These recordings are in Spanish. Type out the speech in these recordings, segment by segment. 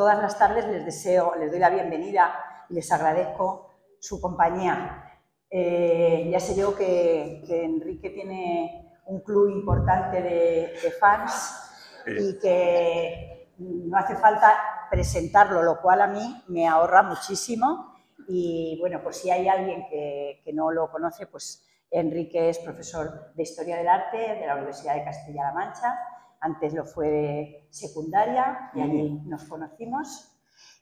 todas las tardes les doy la bienvenida y les agradezco su compañía. Ya sé yo que Enrique tiene un club importante de fans y que no hace falta presentarlo, lo cual a mí me ahorra muchísimo. Y bueno, pues si hay alguien que no lo conoce, pues Enrique es profesor de Historia del Arte de la Universidad de Castilla-La Mancha. Antes lo fue de secundaria y allí nos conocimos.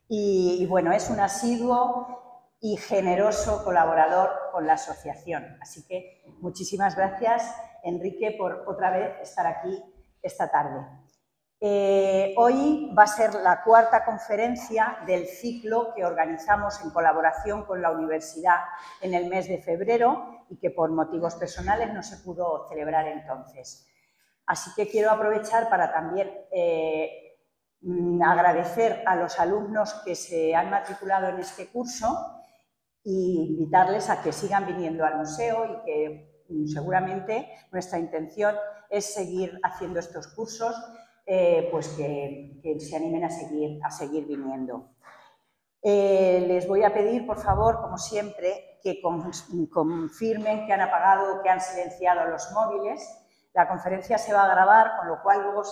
Y bueno, es un asiduo y generoso colaborador con la asociación. Así que muchísimas gracias, Enrique, por otra vez estar aquí esta tarde. Hoy va a ser la cuarta conferencia del ciclo que organizamos en colaboración con la universidad en el mes de febrero y que por motivos personales no se pudo celebrar entonces. Así que quiero aprovechar para también agradecer a los alumnos que se han matriculado en este curso e invitarles a que sigan viniendo al museo y que seguramente nuestra intención es seguir haciendo estos cursos, pues que se animen a seguir viniendo. Les voy a pedir, por favor, como siempre, que confirmen que han apagado o que han silenciado los móviles. La conferencia se va a grabar, con lo cual luego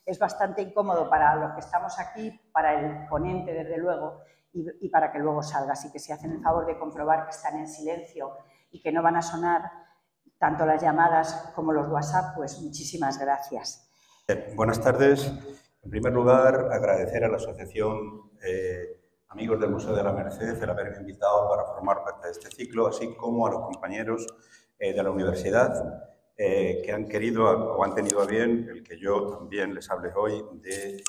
es bastante incómodo para los que estamos aquí, para el ponente, desde luego, y para que luego salga. Así que si hacen el favor de comprobar que están en silencio y que no van a sonar tanto las llamadas como los WhatsApp, pues muchísimas gracias. Buenas tardes. En primer lugar, agradecer a la Asociación Amigos del Museo de la Merced el haberme invitado para formar parte de este ciclo, así como a los compañeros de la universidad que han querido o han tenido a bien el que yo también les hable hoy de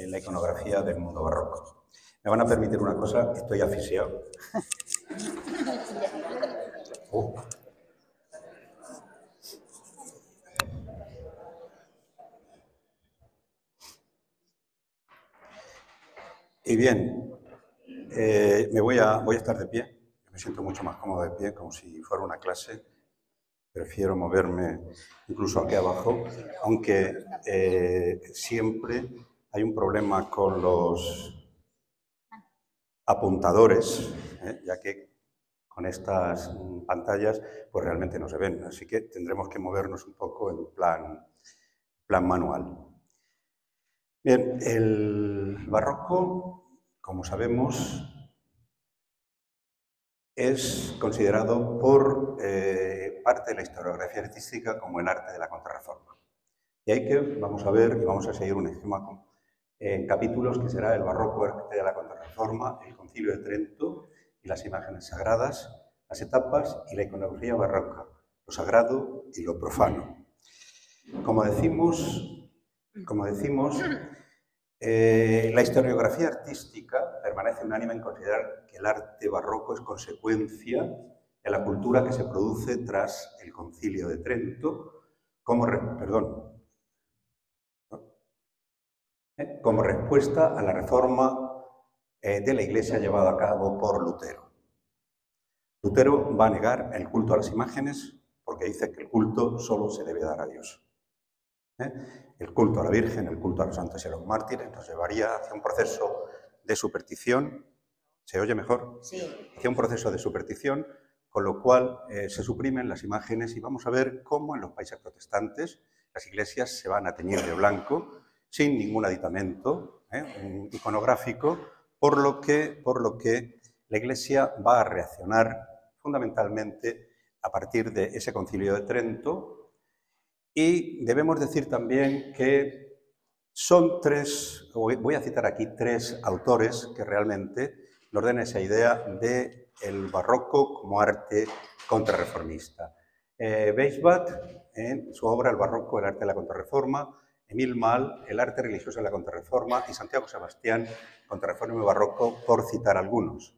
la iconografía del mundo barroco. Me van a permitir una cosa, estoy asfixiado. Y bien, voy a estar de pie. Me siento mucho más cómodo de pie, como si fuera una clase. Prefiero moverme incluso aquí abajo, aunque siempre hay un problema con los apuntadores, ya que con estas pantallas pues realmente no se ven, así que tendremos que movernos un poco en plan manual. Bien, el barroco, como sabemos, es considerado por parte de la historiografía artística como el arte de la Contrarreforma. Y ahí que vamos a ver y vamos a seguir un esquema en capítulos que será el barroco, arte de la Contrarreforma, el Concilio de Trento y las imágenes sagradas, las etapas y la iconografía barroca, lo sagrado y lo profano. Como decimos, la historiografía artística permanece unánime en considerar que el arte barroco es consecuencia de la cultura que se produce tras el Concilio de Trento como respuesta a la reforma de la Iglesia llevada a cabo por Lutero. Lutero va a negar el culto a las imágenes porque dice que el culto solo se debe dar a Dios. El culto a la Virgen, el culto a los santos y a los mártires nos llevaría hacia un proceso de superstición. ¿Se oye mejor? Sí. Hacia un proceso de superstición, con lo cual se suprimen las imágenes y vamos a ver cómo en los países protestantes las iglesias se van a teñir de blanco sin ningún aditamento iconográfico, por lo que la Iglesia va a reaccionar fundamentalmente a partir de ese Concilio de Trento. Y debemos decir también que son voy a citar aquí tres autores que realmente nos den esa idea del barroco como arte contrarreformista. Weisbach, en su obra El barroco, el arte de la contrarreforma, Emil Mal, el arte religioso de la contrarreforma, y Santiago Sebastián, Contrarreforma y barroco, por citar algunos.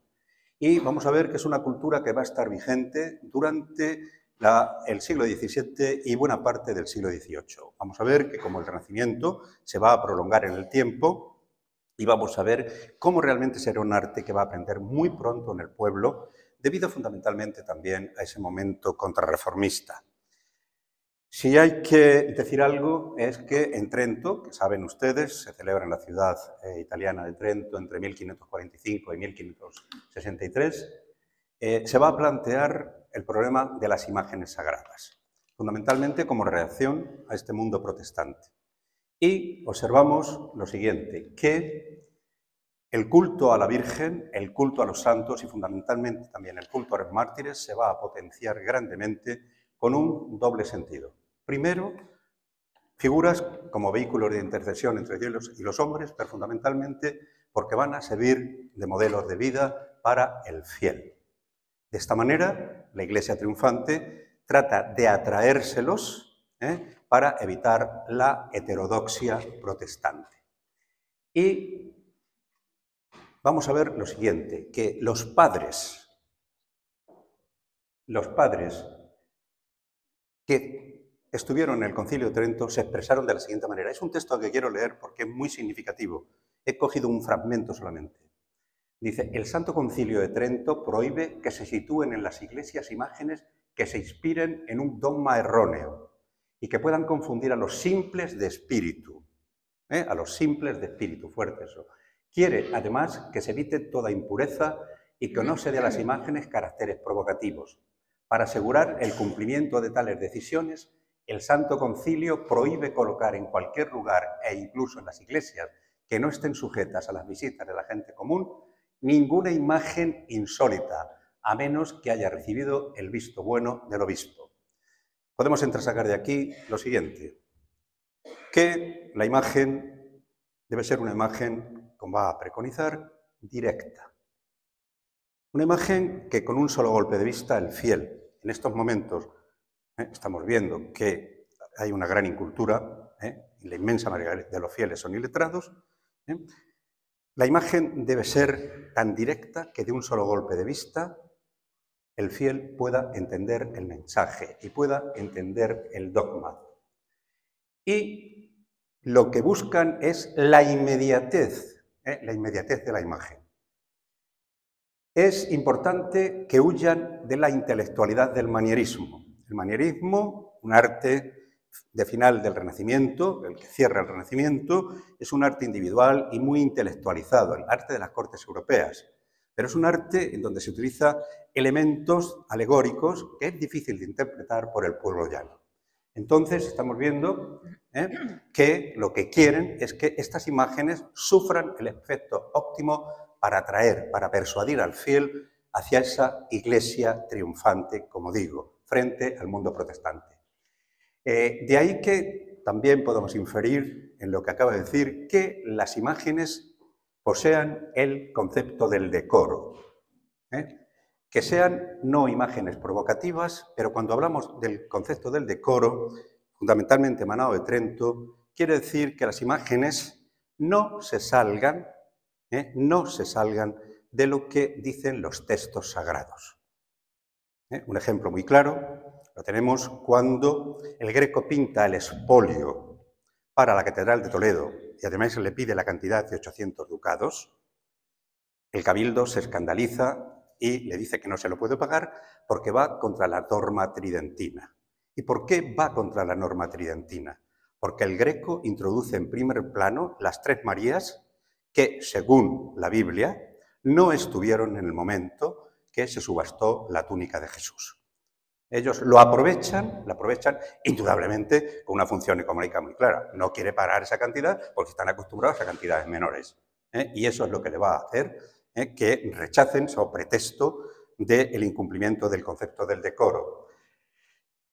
Y vamos a ver que es una cultura que va a estar vigente durante el siglo XVII y buena parte del siglo XVIII. Vamos a ver que como el Renacimiento se va a prolongar en el tiempo y vamos a ver cómo realmente será un arte que va a aprender muy pronto en el pueblo, debido fundamentalmente también a ese momento contrarreformista. Si hay que decir algo es que en Trento, que saben ustedes, se celebra en la ciudad italiana de Trento entre 1545 y 1563, se va a plantear el problema de las imágenes sagradas, fundamentalmente como reacción a este mundo protestante. Y observamos lo siguiente, que el culto a la Virgen, el culto a los santos y fundamentalmente también el culto a los mártires se va a potenciar grandemente con un doble sentido. Primero, figuras como vehículos de intercesión entre Dios y los hombres, pero fundamentalmente porque van a servir de modelos de vida para el fiel. De esta manera, la Iglesia triunfante trata de atraérselos para evitar la heterodoxia protestante. Y vamos a ver lo siguiente, que los padres que estuvieron en el Concilio de Trento se expresaron de la siguiente manera. Es un texto que quiero leer porque es muy significativo. He cogido un fragmento solamente. Dice, el Santo Concilio de Trento prohíbe que se sitúen en las iglesias imágenes que se inspiren en un dogma erróneo y que puedan confundir a los simples de espíritu. A los simples de espíritu, fuerte eso. Quiere, además, que se evite toda impureza y que no se dé a las imágenes caracteres provocativos. Para asegurar el cumplimiento de tales decisiones, el Santo Concilio prohíbe colocar en cualquier lugar e incluso en las iglesias que no estén sujetas a las visitas de la gente común ninguna imagen insólita, a menos que haya recibido el visto bueno del obispo. Podemos entresacar de aquí lo siguiente, que la imagen debe ser una imagen, como va a preconizar, directa. Una imagen que con un solo golpe de vista el fiel, en estos momentos estamos viendo que hay una gran incultura, y la inmensa mayoría de los fieles son iletrados, la imagen debe ser tan directa que de un solo golpe de vista el fiel pueda entender el mensaje y pueda entender el dogma. Y lo que buscan es la inmediatez de la imagen. Es importante que huyan de la intelectualidad del manierismo. El manierismo, un arte de final del Renacimiento, el que cierra el Renacimiento, es un arte individual y muy intelectualizado, el arte de las cortes europeas. Pero es un arte en donde se utilizan elementos alegóricos que es difícil de interpretar por el pueblo llano. Entonces, estamos viendo que lo que quieren es que estas imágenes sufran el efecto óptimo para atraer, para persuadir al fiel hacia esa iglesia triunfante, como digo, frente al mundo protestante. De ahí que también podemos inferir, en lo que acabo de decir, que las imágenes posean el concepto del decoro. Que sean no imágenes provocativas, pero cuando hablamos del concepto del decoro, fundamentalmente emanado de Trento, quiere decir que las imágenes no se salgan de lo que dicen los textos sagrados. Un ejemplo muy claro lo tenemos cuando el Greco pinta el expolio para la Catedral de Toledo y además se le pide la cantidad de 800 ducados. El cabildo se escandaliza y le dice que no se lo puede pagar porque va contra la norma tridentina. ¿Y por qué va contra la norma tridentina? Porque el Greco introduce en primer plano las tres Marías que, según la Biblia, no estuvieron en el momento que se subastó la túnica de Jesús. Ellos lo aprovechan indudablemente con una función económica muy clara. No quiere pagar esa cantidad porque están acostumbrados a cantidades menores. Y eso es lo que le va a hacer que rechacen sobre pretexto del incumplimiento del concepto del decoro.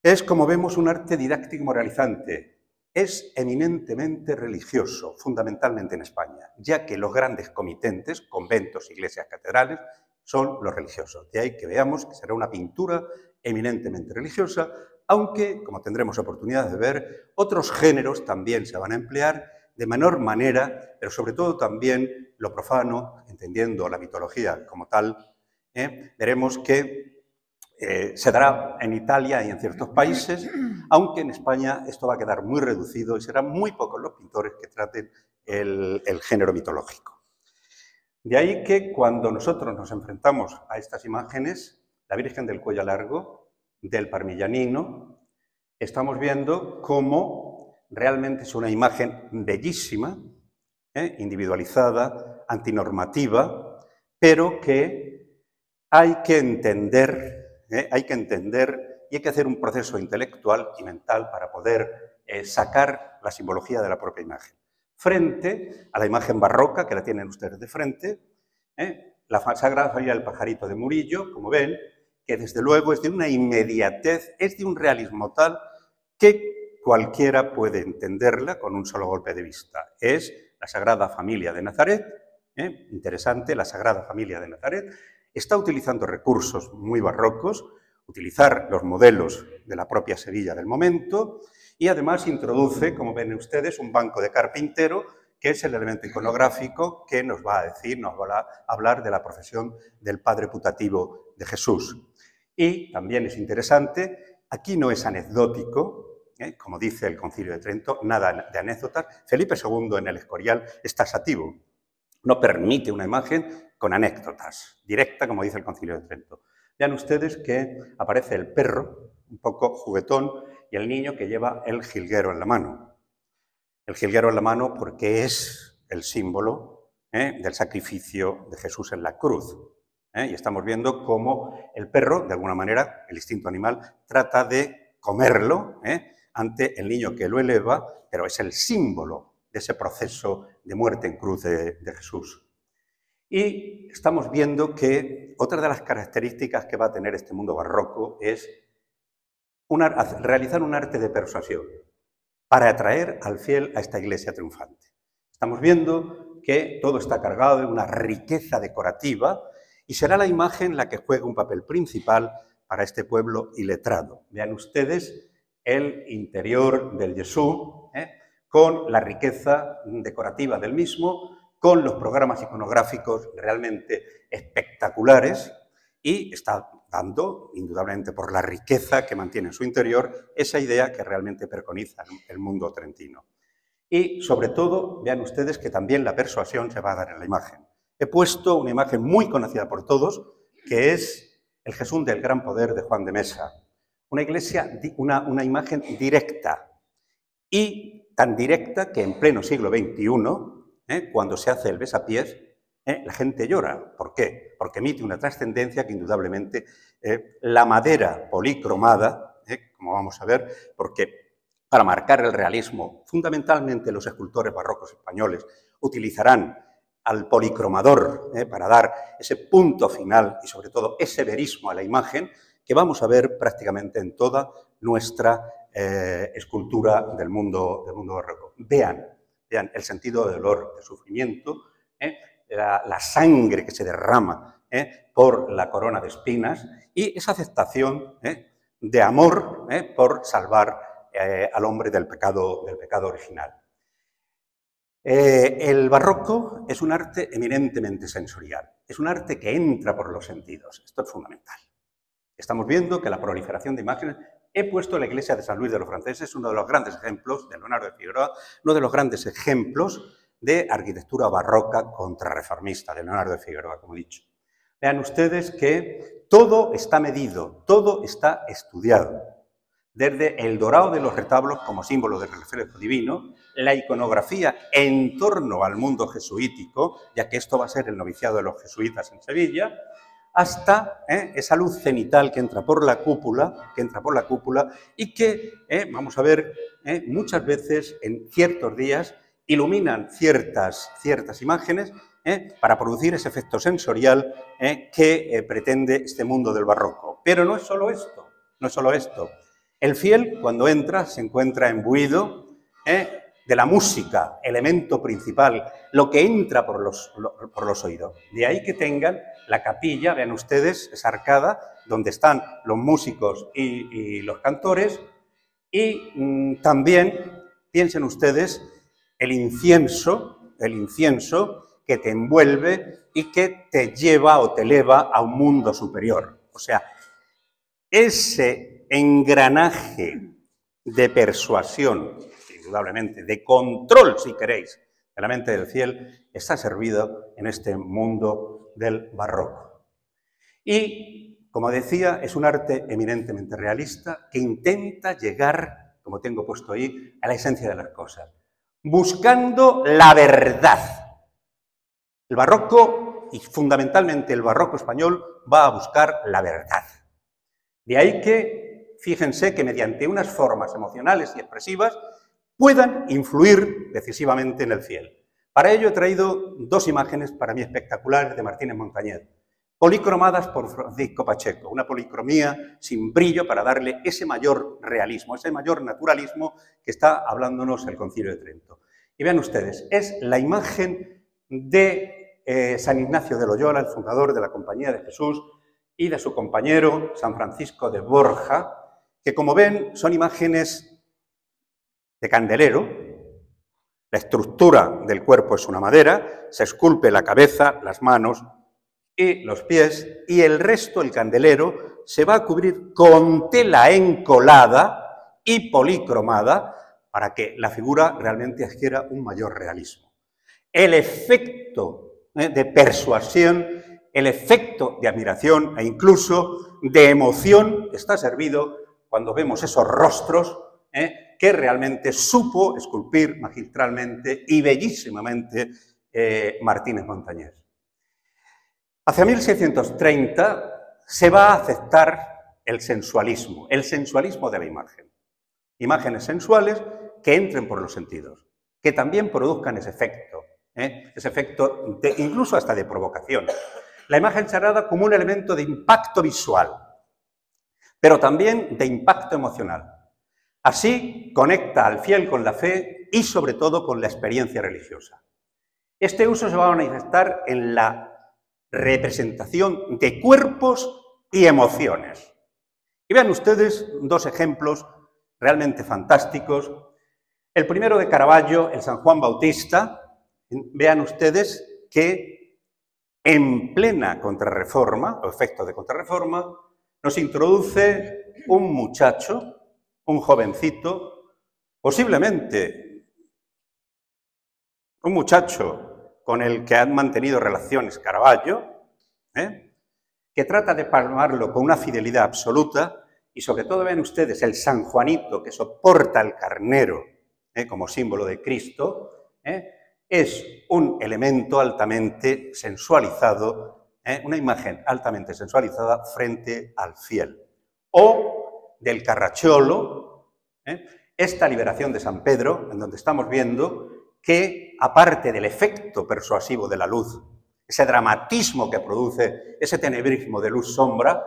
Es, como vemos, un arte didáctico moralizante. Es eminentemente religioso, fundamentalmente en España, ya que los grandes comitentes, conventos, iglesias, catedrales, son los religiosos. De ahí que veamos que será una pintura eminentemente religiosa, aunque, como tendremos oportunidad de ver, otros géneros también se van a emplear de menor manera, pero sobre todo también lo profano, entendiendo la mitología como tal, veremos que se dará en Italia y en ciertos países, aunque en España esto va a quedar muy reducido y serán muy pocos los pintores que traten el género mitológico. De ahí que cuando nosotros nos enfrentamos a estas imágenes, la Virgen del Cuello Largo, del Parmigianino, estamos viendo cómo realmente es una imagen bellísima, individualizada, antinormativa, pero que hay que entender y hay que hacer un proceso intelectual y mental para poder sacar la simbología de la propia imagen. Frente a la imagen barroca, que la tienen ustedes de frente, la Sagrada Familia del Pajarito de Murillo, como ven, que desde luego es de una inmediatez, es de un realismo tal que cualquiera puede entenderla con un solo golpe de vista. Es la Sagrada Familia de Nazaret, interesante, la Sagrada Familia de Nazaret, está utilizando recursos muy barrocos, utilizar los modelos de la propia Sevilla del momento y además introduce, como ven ustedes, un banco de carpintero, que es el elemento iconográfico que nos va a decir, nos va a hablar de la profesión del Padre putativo de Jesús. Y también es interesante, aquí no es anecdótico, como dice el Concilio de Trento, nada de anécdotas. Felipe II en el Escorial es taxativo, no permite una imagen con anécdotas, directa, como dice el Concilio de Trento. Vean ustedes que aparece el perro, un poco juguetón, y el niño que lleva el jilguero en la mano. El jilguero en la mano porque es el símbolo del sacrificio de Jesús en la cruz. Y estamos viendo cómo el perro, de alguna manera, el instinto animal, trata de comerlo ante el niño que lo eleva, pero es el símbolo de ese proceso de muerte en cruz de Jesús. Y estamos viendo que otra de las características que va a tener este mundo barroco es realizar un arte de persuasión para atraer al fiel a esta iglesia triunfante. Estamos viendo que todo está cargado de una riqueza decorativa y será la imagen la que juegue un papel principal para este pueblo iletrado. Vean ustedes el interior del Jesús, con la riqueza decorativa del mismo, con los programas iconográficos realmente espectaculares, y está dando, indudablemente por la riqueza que mantiene en su interior, esa idea que realmente preconiza el mundo trentino. Y, sobre todo, vean ustedes que también la persuasión se va a dar en la imagen. He puesto una imagen muy conocida por todos, que es el Jesús del Gran Poder de Juan de Mesa. Una imagen directa, y tan directa que en pleno siglo XXI, cuando se hace el besapiés, la gente llora. ¿Por qué? Porque emite una trascendencia que indudablemente la madera policromada, como vamos a ver, porque para marcar el realismo, fundamentalmente los escultores barrocos españoles utilizarán al policromador para dar ese punto final y sobre todo ese verismo a la imagen que vamos a ver prácticamente en toda nuestra escultura del mundo barroco. Vean el sentido de dolor, de sufrimiento, la sangre que se derrama por la corona de espinas y esa aceptación de amor por salvar al hombre del pecado original. El barroco es un arte eminentemente sensorial, es un arte que entra por los sentidos, esto es fundamental. Estamos viendo que la proliferación de imágenes, he puesto la iglesia de San Luis de los Franceses, uno de los grandes ejemplos de Leonardo de Figueroa, uno de los grandes ejemplos de arquitectura barroca contrarreformista de Leonardo de Figueroa, como he dicho. Vean ustedes que todo está medido, todo está estudiado. Desde el dorado de los retablos como símbolo del reflejo divino, la iconografía en torno al mundo jesuítico, ya que esto va a ser el noviciado de los jesuitas en Sevilla, hasta esa luz cenital que entra por la cúpula, y que, vamos a ver, muchas veces en ciertos días iluminan ciertas imágenes para producir ese efecto sensorial que pretende este mundo del barroco. Pero no es solo esto, no es solo esto. El fiel, cuando entra, se encuentra imbuido de la música, elemento principal, lo que entra por los oídos. De ahí que tengan la capilla, vean ustedes, esa arcada, donde están los músicos y los cantores, y también, piensen ustedes, el incienso que te envuelve y que te lleva o te eleva a un mundo superior. O sea, ese engranaje de persuasión, indudablemente, de control, si queréis, de la mente del fiel, está servido en este mundo del barroco. Y como decía, es un arte eminentemente realista que intenta llegar, como tengo puesto ahí, a la esencia de las cosas, buscando la verdad. El barroco, y fundamentalmente el barroco español, va a buscar la verdad. De ahí que, fíjense que mediante unas formas emocionales y expresivas puedan influir decisivamente en el fiel. Para ello he traído dos imágenes para mí espectaculares de Martínez Montañés, policromadas por Francisco Pacheco, una policromía sin brillo para darle ese mayor realismo, ese mayor naturalismo que está hablándonos el Concilio de Trento. Y vean ustedes, es la imagen de San Ignacio de Loyola, el fundador de la Compañía de Jesús, y de su compañero San Francisco de Borja, que como ven son imágenes de candelero. La estructura del cuerpo es una madera, se esculpe la cabeza, las manos y los pies, y el resto, el candelero, se va a cubrir con tela encolada y policromada para que la figura realmente adquiera un mayor realismo. El efecto de persuasión, el efecto de admiración e incluso de emoción está servido cuando vemos esos rostros que realmente supo esculpir magistralmente y bellísimamente Martínez Montañés. Hacia 1630 se va a aceptar el sensualismo de la imagen. Imágenes sensuales que entren por los sentidos, que también produzcan ese efecto incluso hasta de provocación. La imagen sagrada como un elemento de impacto visual, pero también de impacto emocional. Así conecta al fiel con la fe y sobre todo con la experiencia religiosa. Este uso se va a manifestar en la representación de cuerpos y emociones. Y vean ustedes dos ejemplos realmente fantásticos. El primero de Caravaggio, el San Juan Bautista. Vean ustedes que en plena contrarreforma, o efecto de contrarreforma, nos introduce un muchacho, un jovencito, posiblemente un muchacho con el que han mantenido relaciones Caravaggio, que trata de palmarlo con una fidelidad absoluta y sobre todo vean ustedes el San Juanito que soporta al carnero como símbolo de Cristo, es un elemento altamente sensualizado, una imagen altamente sensualizada frente al fiel. O del Carracciolo, esta liberación de San Pedro, en donde estamos viendo que, aparte del efecto persuasivo de la luz, ese dramatismo que produce, ese tenebrismo de luz-sombra,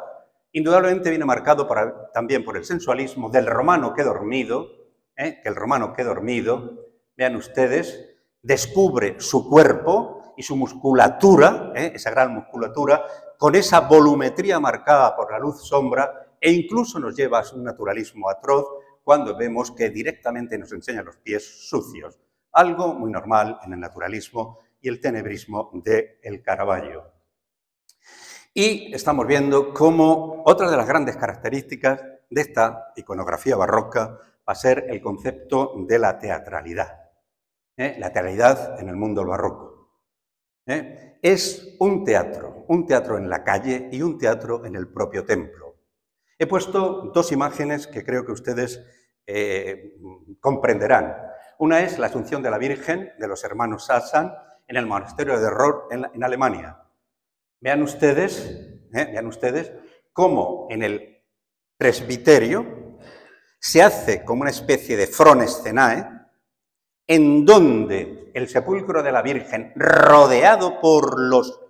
indudablemente viene marcado también por el sensualismo del romano que dormido, que el romano que dormido, vean ustedes, descubre su cuerpo y su musculatura, esa gran musculatura, con esa volumetría marcada por la luz-sombra, e incluso nos lleva a un naturalismo atroz cuando vemos que directamente nos enseña los pies sucios. Algo muy normal en el naturalismo y el tenebrismo del Caravaggio. Y estamos viendo cómo otra de las grandes características de esta iconografía barroca va a ser el concepto de la teatralidad. La teatralidad en el mundo barroco. Es un teatro en la calle y un teatro en el propio templo. He puesto dos imágenes que creo que ustedes comprenderán. Una es la Asunción de la Virgen de los hermanos Sassan en el monasterio de Rohr en Alemania. Vean ustedes cómo en el presbiterio se hace como una especie de fronescenae en donde el sepulcro de la Virgen, rodeado por los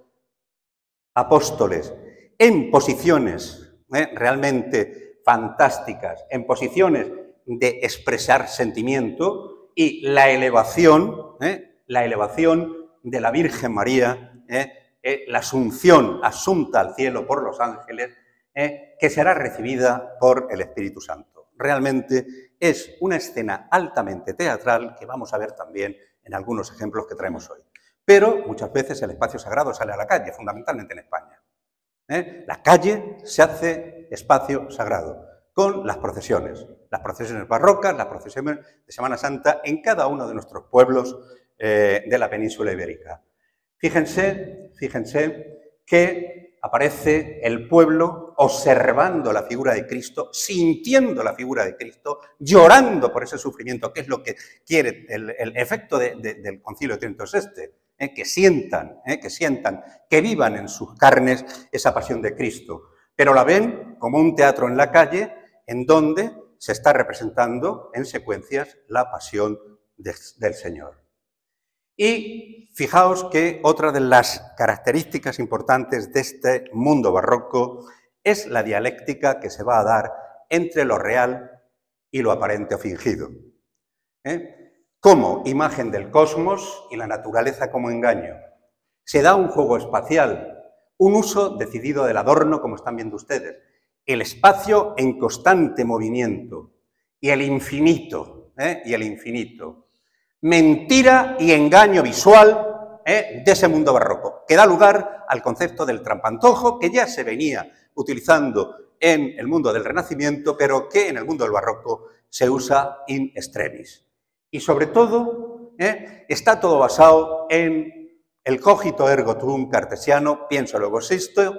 apóstoles, en posiciones realmente fantásticas, en posiciones de expresar sentimiento, y la elevación de la Virgen María, la asunción asunta al cielo por los ángeles, que será recibida por el Espíritu Santo. Realmente es una escena altamente teatral que vamos a ver también en algunos ejemplos que traemos hoy. Pero muchas veces el espacio sagrado sale a la calle, fundamentalmente en España. La calle se hace espacio sagrado con las procesiones barrocas, las procesiones de Semana Santa en cada uno de nuestros pueblos de la península ibérica. Fíjense que aparece el pueblo observando la figura de Cristo, sintiendo la figura de Cristo, llorando por ese sufrimiento, que es lo que quiere el efecto del Concilio de Trento es este, que sientan, que vivan en sus carnes esa pasión de Cristo, pero la ven como un teatro en la calle en donde se está representando en secuencias la pasión del Señor. Y fijaos que otra de las características importantes de este mundo barroco es la dialéctica que se va a dar entre lo real y lo aparente o fingido. Como imagen del cosmos y la naturaleza como engaño. Se da un juego espacial, un uso decidido del adorno, como están viendo ustedes, el espacio en constante movimiento y el infinito, mentira y engaño visual de ese mundo barroco, que da lugar al concepto del trampantojo, que ya se venía utilizando en el mundo del Renacimiento, pero que en el mundo del barroco se usa in extremis. Y sobre todo, está todo basado en el cogito ergo tuum cartesiano, pienso luego existo.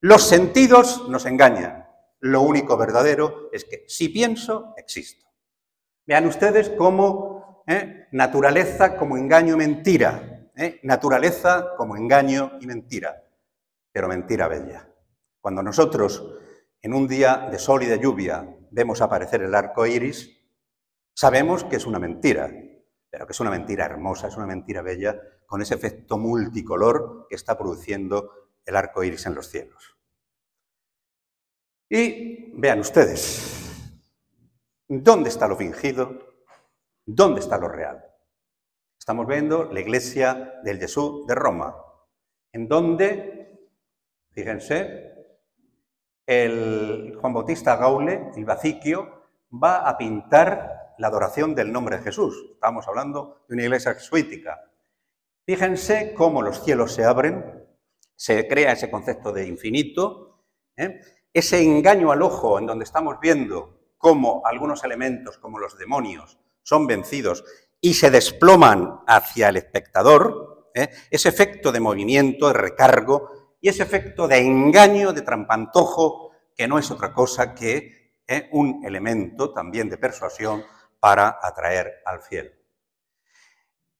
Los sentidos nos engañan. Lo único verdadero es que si pienso, existo. Vean ustedes cómo naturaleza como engaño y mentira. Naturaleza como engaño y mentira. Pero mentira bella. Cuando nosotros, en un día de sol y de lluvia, vemos aparecer el arco iris, sabemos que es una mentira, pero que es una mentira hermosa, es una mentira bella, con ese efecto multicolor que está produciendo el arco iris en los cielos. Y vean ustedes, ¿dónde está lo fingido? ¿Dónde está lo real? Estamos viendo la iglesia del Jesús de Roma, en donde, fíjense, el Juan Bautista Gaule, el Baciquio, va a pintar la adoración del nombre de Jesús. Estamos hablando de una iglesia jesuítica. Fíjense cómo los cielos se abren, se crea ese concepto de infinito, ese engaño al ojo en donde estamos viendo cómo algunos elementos, como los demonios, son vencidos y se desploman hacia el espectador, ese efecto de movimiento, de recargo y ese efecto de engaño, de trampantojo, que no es otra cosa que un elemento también de persuasión para atraer al fiel.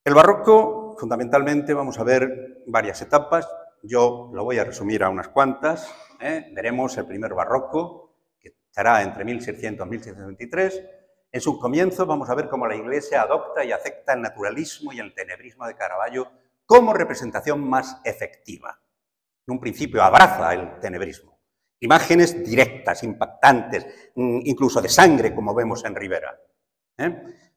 El barroco, fundamentalmente, vamos a ver varias etapas. Yo lo voy a resumir a unas cuantas. Veremos el primer barroco, que estará entre 1600 y 1623. En su comienzo vamos a ver cómo la Iglesia adopta y acepta el naturalismo y el tenebrismo de Caravaggio como representación más efectiva. En un principio abraza el tenebrismo. Imágenes directas, impactantes, incluso de sangre, como vemos en Rivera.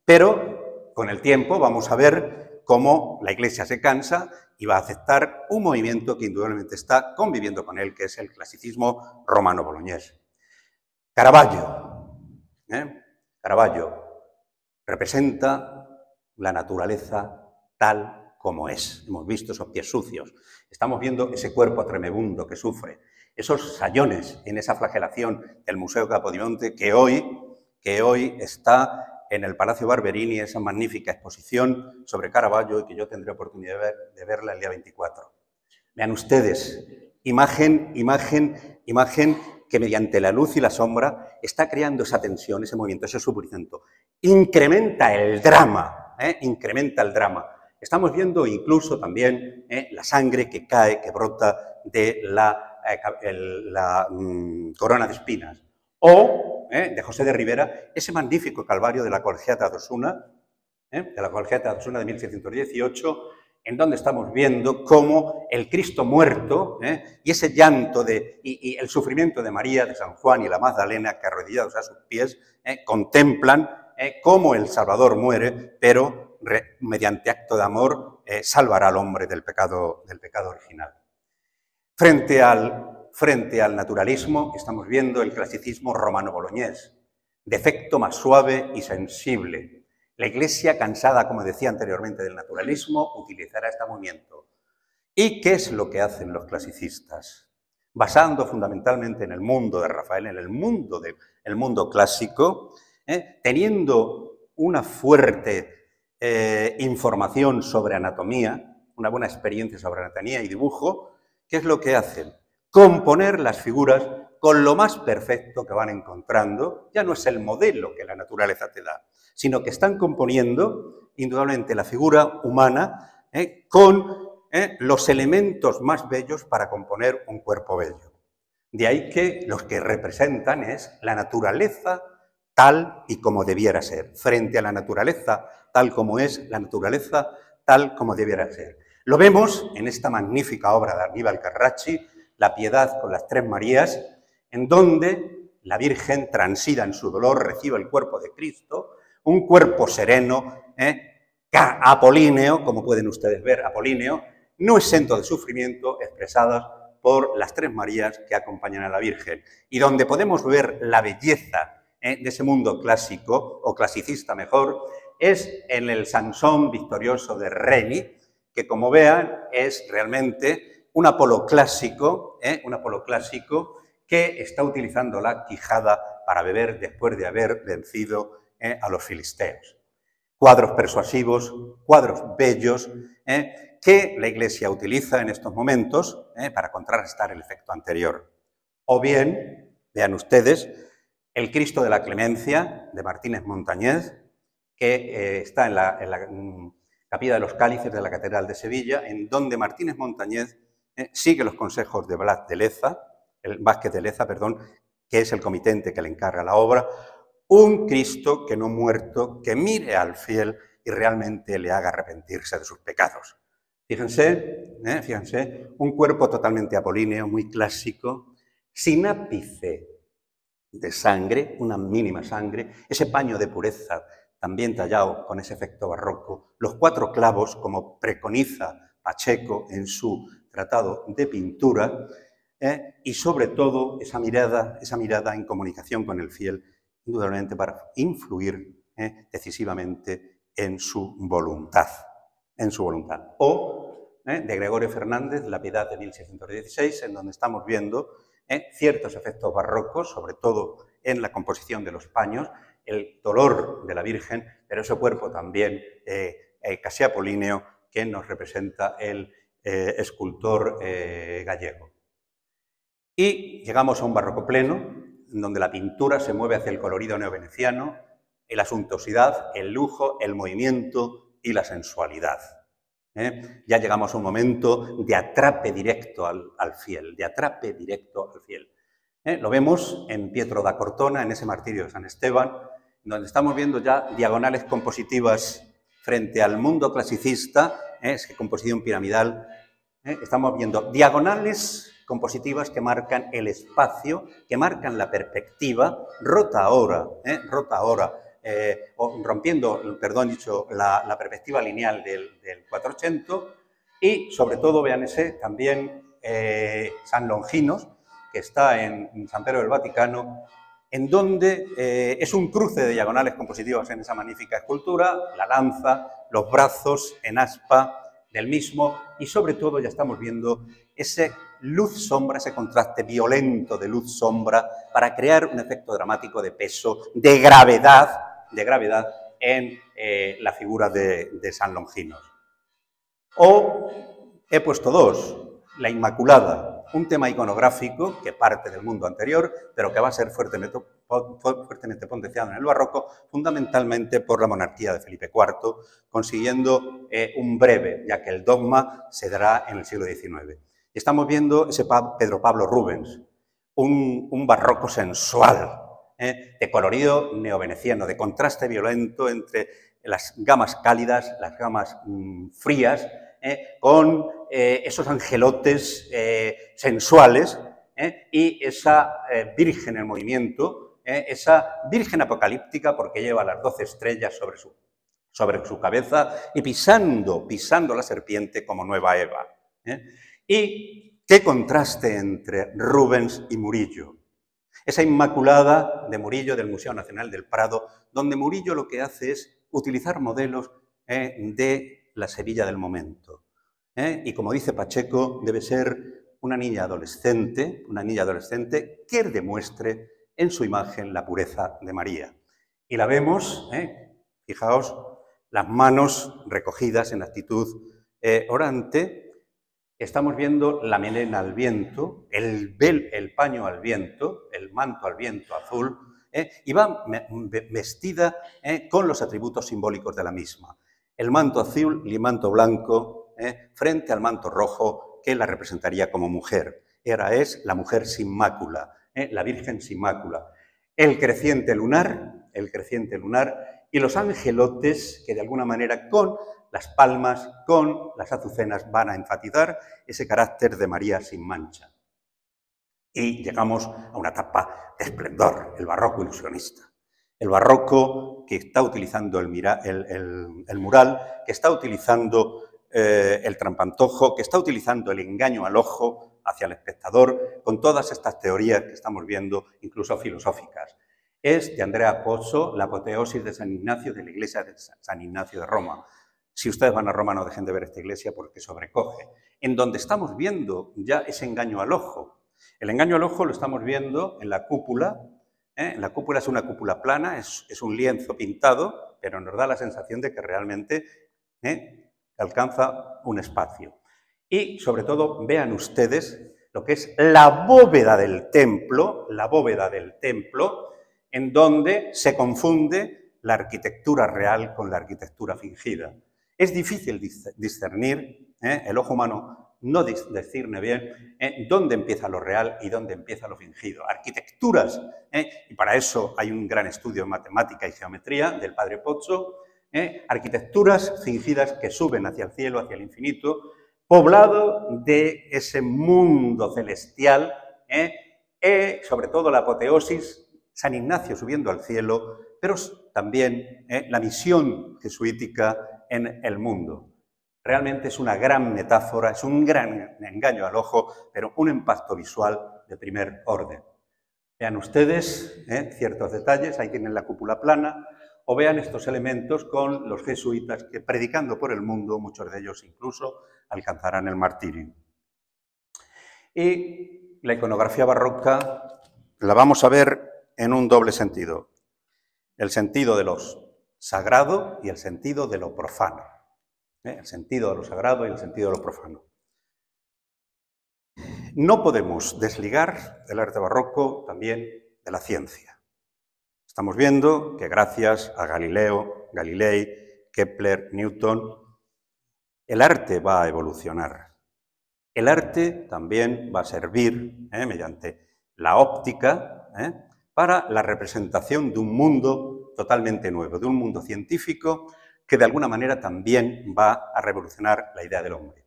Pero con el tiempo vamos a ver cómo la Iglesia se cansa y va a aceptar un movimiento que indudablemente está conviviendo con él, que es el clasicismo romano-boloñés. Caravaggio. Caravaggio representa la naturaleza tal como es. Hemos visto esos pies sucios. Estamos viendo ese cuerpo tremebundo que sufre. Esos sayones en esa flagelación del Museo Capodimonte que hoy está en el Palacio Barberini, esa magnífica exposición sobre Caravaggio y que yo tendré oportunidad de verla el día 24. Vean ustedes, imagen que mediante la luz y la sombra está creando esa tensión, ese movimiento, ese sufrimiento. Incrementa el drama, incrementa el drama. Estamos viendo incluso también la sangre que cae, que brota de la corona de espinas. O, de José de Rivera, ese magnífico Calvario de la Collegiata d'Osuna, de 1618, en donde estamos viendo cómo el Cristo muerto y ese llanto y el sufrimiento de María, de San Juan y la Magdalena, que arrodillados a sus pies, contemplan cómo el Salvador muere, pero mediante acto de amor salvará al hombre del pecado original. Frente al naturalismo, estamos viendo el clasicismo romano-boloñés, de efecto más suave y sensible. La Iglesia, cansada, como decía anteriormente, del naturalismo, utilizará este movimiento. ¿Y qué es lo que hacen los clasicistas? Basando fundamentalmente en el mundo de Rafael, en el mundo clásico, teniendo una fuerte información sobre anatomía, una buena experiencia sobre anatomía y dibujo, ¿qué es lo que hacen? Componer las figuras con lo más perfecto que van encontrando. Ya no es el modelo que la naturaleza te da, sino que están componiendo indudablemente la figura humana con los elementos más bellos para componer un cuerpo bello. De ahí que los que representan es la naturaleza tal y como debiera ser, frente a la naturaleza tal como es, la naturaleza tal como debiera ser. Lo vemos en esta magnífica obra de Aníbal Carracci, La Piedad con las Tres Marías, en donde la Virgen, transida en su dolor, recibe el cuerpo de Cristo, un cuerpo sereno, apolíneo, como pueden ustedes ver, apolíneo, no exento de sufrimiento, expresadas por las Tres Marías que acompañan a la Virgen, y donde podemos ver la belleza de ese mundo clásico, o clasicista mejor, es en el Sansón victorioso de Reni, que como vean es realmente un Apolo clásico que está utilizando la quijada para beber después de haber vencido a los filisteos. Cuadros persuasivos, cuadros bellos, que la Iglesia utiliza en estos momentos para contrarrestar el efecto anterior. O bien, vean ustedes, el Cristo de la Clemencia, de Martínez Montañez, que está en la Capilla de los Cálices de la Catedral de Sevilla, en donde Martínez Montañez sigue los consejos de Vázquez de Leza, que es el comitente que le encarga la obra. Un Cristo que no muerto, que mire al fiel y realmente le haga arrepentirse de sus pecados. Fíjense, un cuerpo totalmente apolíneo, muy clásico, sin ápice de sangre, una mínima sangre, ese paño de pureza también tallado con ese efecto barroco, los 4 clavos, como preconiza Pacheco en su tratado de pintura, y sobre todo esa mirada en comunicación con el fiel, indudablemente para influir decisivamente en su voluntad. O de Gregorio Fernández, La Piedad de 1616, en donde estamos viendo ciertos efectos barrocos, sobre todo en la composición de los paños, el dolor de la Virgen, pero ese cuerpo también casi apolíneo que nos representa el escultor gallego. Y llegamos a un barroco pleno, en donde la pintura se mueve hacia el colorido neoveneciano, la suntuosidad, el lujo, el movimiento y la sensualidad. Ya llegamos a un momento de atrape directo al fiel, Lo vemos en Pietro da Cortona, en ese martirio de San Esteban, donde estamos viendo ya diagonales compositivas frente al mundo clasicista, es composición piramidal. Estamos viendo diagonales compositivas que marcan el espacio, que marcan la perspectiva, rompiendo la perspectiva lineal del 480, y sobre todo, vean también San Longinos, que está en San Pedro del Vaticano, en donde es un cruce de diagonales compositivas en esa magnífica escultura, la lanza, los brazos en aspa del mismo, y sobre todo ya estamos viendo ese luz-sombra, ese contraste violento de luz-sombra para crear un efecto dramático de peso, de gravedad en la figura de San Longinos. O he puesto 2, la Inmaculada, un tema iconográfico que parte del mundo anterior, pero que va a ser fuertemente potenciado en el barroco, fundamentalmente por la monarquía de Felipe IV, consiguiendo un breve, ya que el dogma se dará en el siglo XIX. Estamos viendo ese Pedro Pablo Rubens, un barroco sensual, de colorido neoveneciano, de contraste violento entre las gamas cálidas, las gamas frías, con esos angelotes sensuales y esa Virgen en movimiento, esa Virgen apocalíptica, porque lleva las 12 estrellas sobre su cabeza y pisando la serpiente como nueva Eva. Y qué contraste entre Rubens y Murillo. Esa Inmaculada de Murillo, del Museo Nacional del Prado, donde Murillo lo que hace es utilizar modelos de la Sevilla del momento. Y como dice Pacheco, debe ser una niña adolescente que demuestre en su imagen la pureza de María. Y la vemos, fijaos, las manos recogidas en actitud orante, Estamos viendo la melena al viento, el paño al viento, el manto al viento azul, y va vestida con los atributos simbólicos de la misma. El manto azul y el manto blanco frente al manto rojo que la representaría como mujer. Es la mujer sin mácula, la Virgen sin mácula. El creciente lunar y los angelotes que de alguna manera con las palmas, con las azucenas van a enfatizar ese carácter de María sin mancha. Y llegamos a una etapa de esplendor, el barroco ilusionista. El barroco que está utilizando el mural, que está utilizando el trampantojo, que está utilizando el engaño al ojo hacia el espectador, con todas estas teorías que estamos viendo, incluso filosóficas. Es de Andrea Pozzo la apoteosis de San Ignacio, de la iglesia de San Ignacio de Roma. Si ustedes van a Roma, no dejen de ver esta iglesia porque sobrecoge. En donde estamos viendo ya ese engaño al ojo. El engaño al ojo lo estamos viendo en la cúpula. La cúpula es una cúpula plana, es un lienzo pintado, pero nos da la sensación de que realmente alcanza un espacio. Y, sobre todo, vean ustedes lo que es la bóveda del templo, en donde se confunde la arquitectura real con la arquitectura fingida. Es difícil discernir, el ojo humano no discierne bien dónde empieza lo real y dónde empieza lo fingido. Arquitecturas, y para eso hay un gran estudio en matemática y geometría del padre Pozzo, arquitecturas fingidas que suben hacia el cielo, hacia el infinito, poblado de ese mundo celestial, sobre todo la apoteosis, San Ignacio subiendo al cielo, pero también la misión jesuítica en el mundo. Realmente es una gran metáfora, es un gran engaño al ojo, pero un impacto visual de primer orden. Vean ustedes ciertos detalles, ahí tienen la cúpula plana, o vean estos elementos con los jesuitas que, predicando por el mundo, muchos de ellos incluso alcanzarán el martirio. Y la iconografía barroca la vamos a ver en un doble sentido. El sentido de lo sagrado y el sentido de lo profano. El sentido de lo sagrado y el sentido de lo profano. No podemos desligar el arte barroco también de la ciencia. Estamos viendo que gracias a Galileo, Galilei, Kepler, Newton, el arte va a evolucionar. El arte también va a servir, mediante la óptica, para la representación de un mundo totalmente nuevo, de un mundo científico que de alguna manera también va a revolucionar la idea del hombre.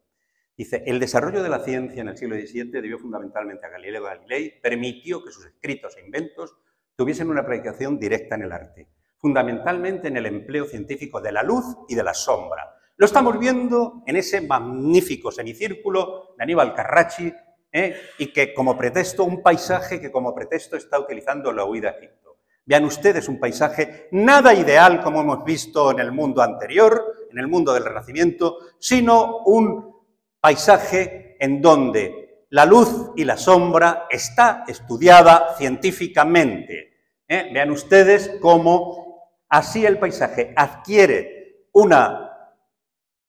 Dice, el desarrollo de la ciencia en el siglo XVII debió fundamentalmente a Galileo Galilei, permitió que sus escritos e inventos tuviesen una aplicación directa en el arte, fundamentalmente en el empleo científico de la luz y de la sombra. Lo estamos viendo en ese magnífico semicírculo de Aníbal Carracci, y que como pretexto, un paisaje que como pretexto está utilizando la huida a Egipto. Vean ustedes un paisaje nada ideal como hemos visto en el mundo anterior, en el mundo del Renacimiento, sino un paisaje en donde la luz y la sombra está estudiada científicamente. Vean ustedes cómo así el paisaje adquiere una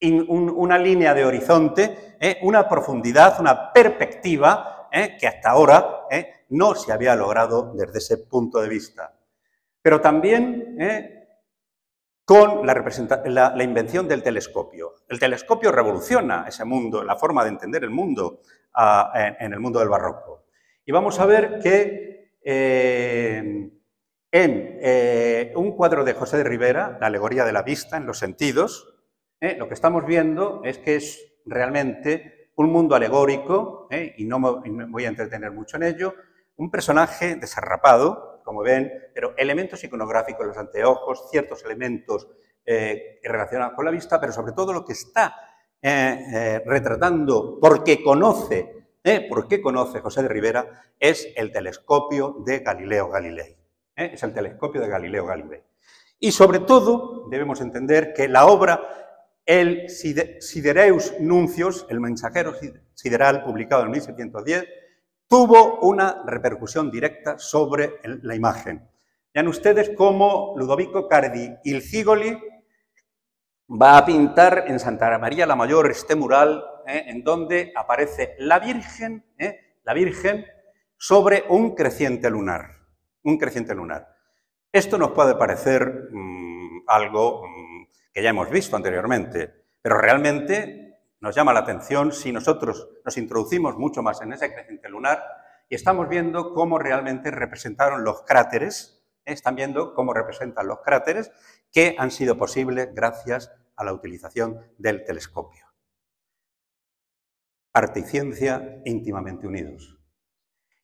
línea de horizonte, una profundidad, una perspectiva que hasta ahora no se había logrado desde ese punto de vista. Pero también con la invención del telescopio. El telescopio revoluciona ese mundo, la forma de entender el mundo en el mundo del barroco. Y vamos a ver que en un cuadro de José de Rivera, la alegoría de la vista en los sentidos, lo que estamos viendo es que es realmente un mundo alegórico, y no me voy a entretener mucho en ello, un personaje desarrapado, como ven, pero elementos iconográficos, los anteojos, ciertos elementos relacionados con la vista, pero sobre todo lo que está retratando, porque conoce José de Rivera, es el telescopio de Galileo Galilei. Es el telescopio de Galileo Galilei. Y sobre todo debemos entender que la obra, el Sidereus Nuncios, el mensajero sideral, publicado en 1710, tuvo una repercusión directa sobre la imagen. Vean ustedes cómo Ludovico Cardi il Cigoli va a pintar en Santa María la Mayor este mural en donde aparece la Virgen sobre un creciente lunar. Un creciente lunar. Esto nos puede parecer algo que ya hemos visto anteriormente, pero realmente nos llama la atención si nosotros nos introducimos mucho más en ese creciente lunar y estamos viendo cómo realmente representaron los cráteres, están viendo cómo representan los cráteres que han sido posibles gracias a la utilización del telescopio. Arte y ciencia íntimamente unidos.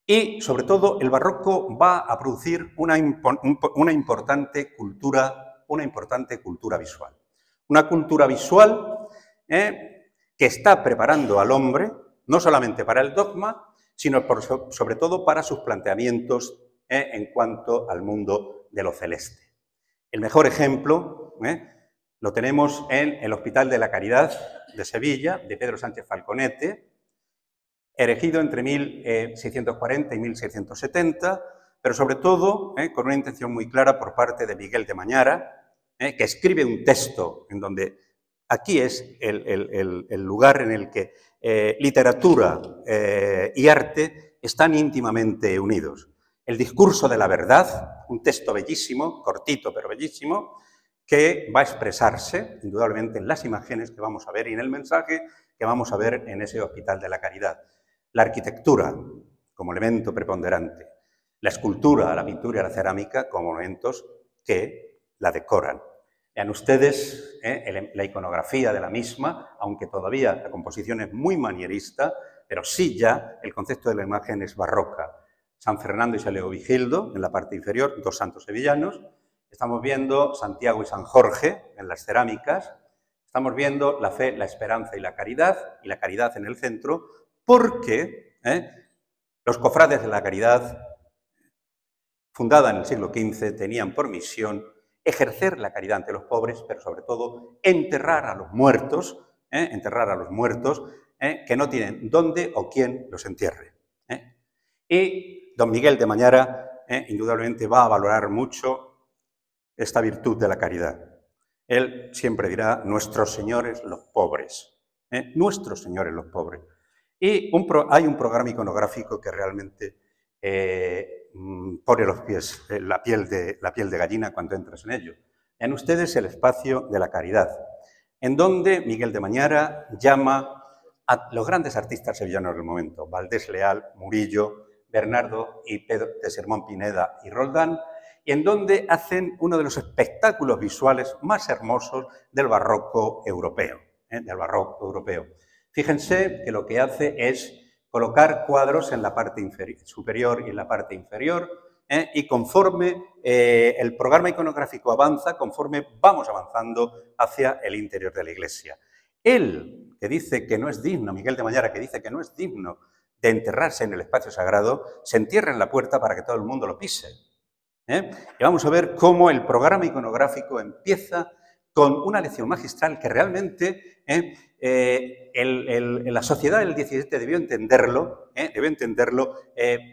Y, sobre todo, el barroco va a producir una importante cultura visual. Una cultura visual que está preparando al hombre, no solamente para el dogma, sino sobre todo para sus planteamientos en cuanto al mundo de lo celeste. El mejor ejemplo lo tenemos en el Hospital de la Caridad de Sevilla, de Pedro Sánchez Falconete, erigido entre 1640 y 1670, pero sobre todo con una intención muy clara por parte de Miguel de Mañara, que escribe un texto en donde aquí es el lugar en el que literatura y arte están íntimamente unidos. El discurso de la verdad, un texto bellísimo, cortito pero bellísimo, que va a expresarse indudablemente en las imágenes que vamos a ver y en el mensaje que vamos a ver en ese Hospital de la Caridad. La arquitectura como elemento preponderante, la escultura, la pintura y la cerámica como elementos que la decoran. Vean ustedes la iconografía de la misma, aunque todavía la composición es muy manierista, pero sí ya el concepto de la imagen es barroca. San Fernando y San Leovigildo en la parte inferior, dos santos sevillanos. Estamos viendo Santiago y San Jorge en las cerámicas. Estamos viendo la fe, la esperanza y la caridad en el centro, porque los cofrades de la Caridad, fundada en el siglo XV, tenían por misión ejercer la caridad ante los pobres, pero sobre todo enterrar a los muertos que no tienen dónde o quién los entierre. Y don Miguel de Mañara indudablemente va a valorar mucho esta virtud de la caridad. Él siempre dirá, nuestros señores los pobres, nuestros señores los pobres. Y hay un programa iconográfico que realmente pone los pies, la piel de gallina cuando entras en ello. Vean ustedes el espacio de la caridad, en donde Miguel de Mañara llama a los grandes artistas sevillanos del momento, Valdés Leal, Murillo, Bernardo y Pedro de Sermón Pineda y Roldán, y en donde hacen uno de los espectáculos visuales más hermosos del barroco europeo. Fíjense que lo que hace es colocar cuadros en la parte superior y en la parte inferior, y conforme el programa iconográfico avanza, conforme vamos avanzando hacia el interior de la iglesia. Él, que dice que no es digno, Miguel de Mañara, que dice que no es digno de enterrarse en el espacio sagrado, se entierra en la puerta para que todo el mundo lo pise. Y vamos a ver cómo el programa iconográfico empieza con una lección magistral que realmente la sociedad del XVII debió entenderlo,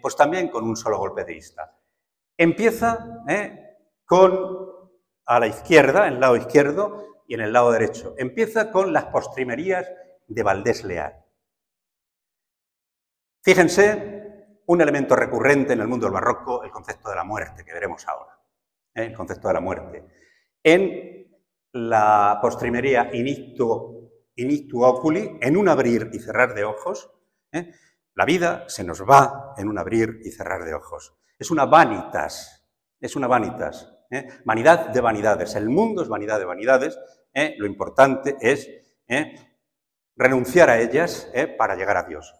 pues también con un solo golpe de vista. Empieza a la izquierda, en el lado izquierdo y en el lado derecho. Empieza con las postrimerías de Valdés Leal. Fíjense, un elemento recurrente en el mundo del barroco, el concepto de la muerte, que veremos ahora. El concepto de la muerte. En la postrimería Inictu oculi, en un abrir y cerrar de ojos, la vida se nos va en un abrir y cerrar de ojos. Es una vanitas, vanidad de vanidades. El mundo es vanidad de vanidades, lo importante es renunciar a ellas para llegar a Dios.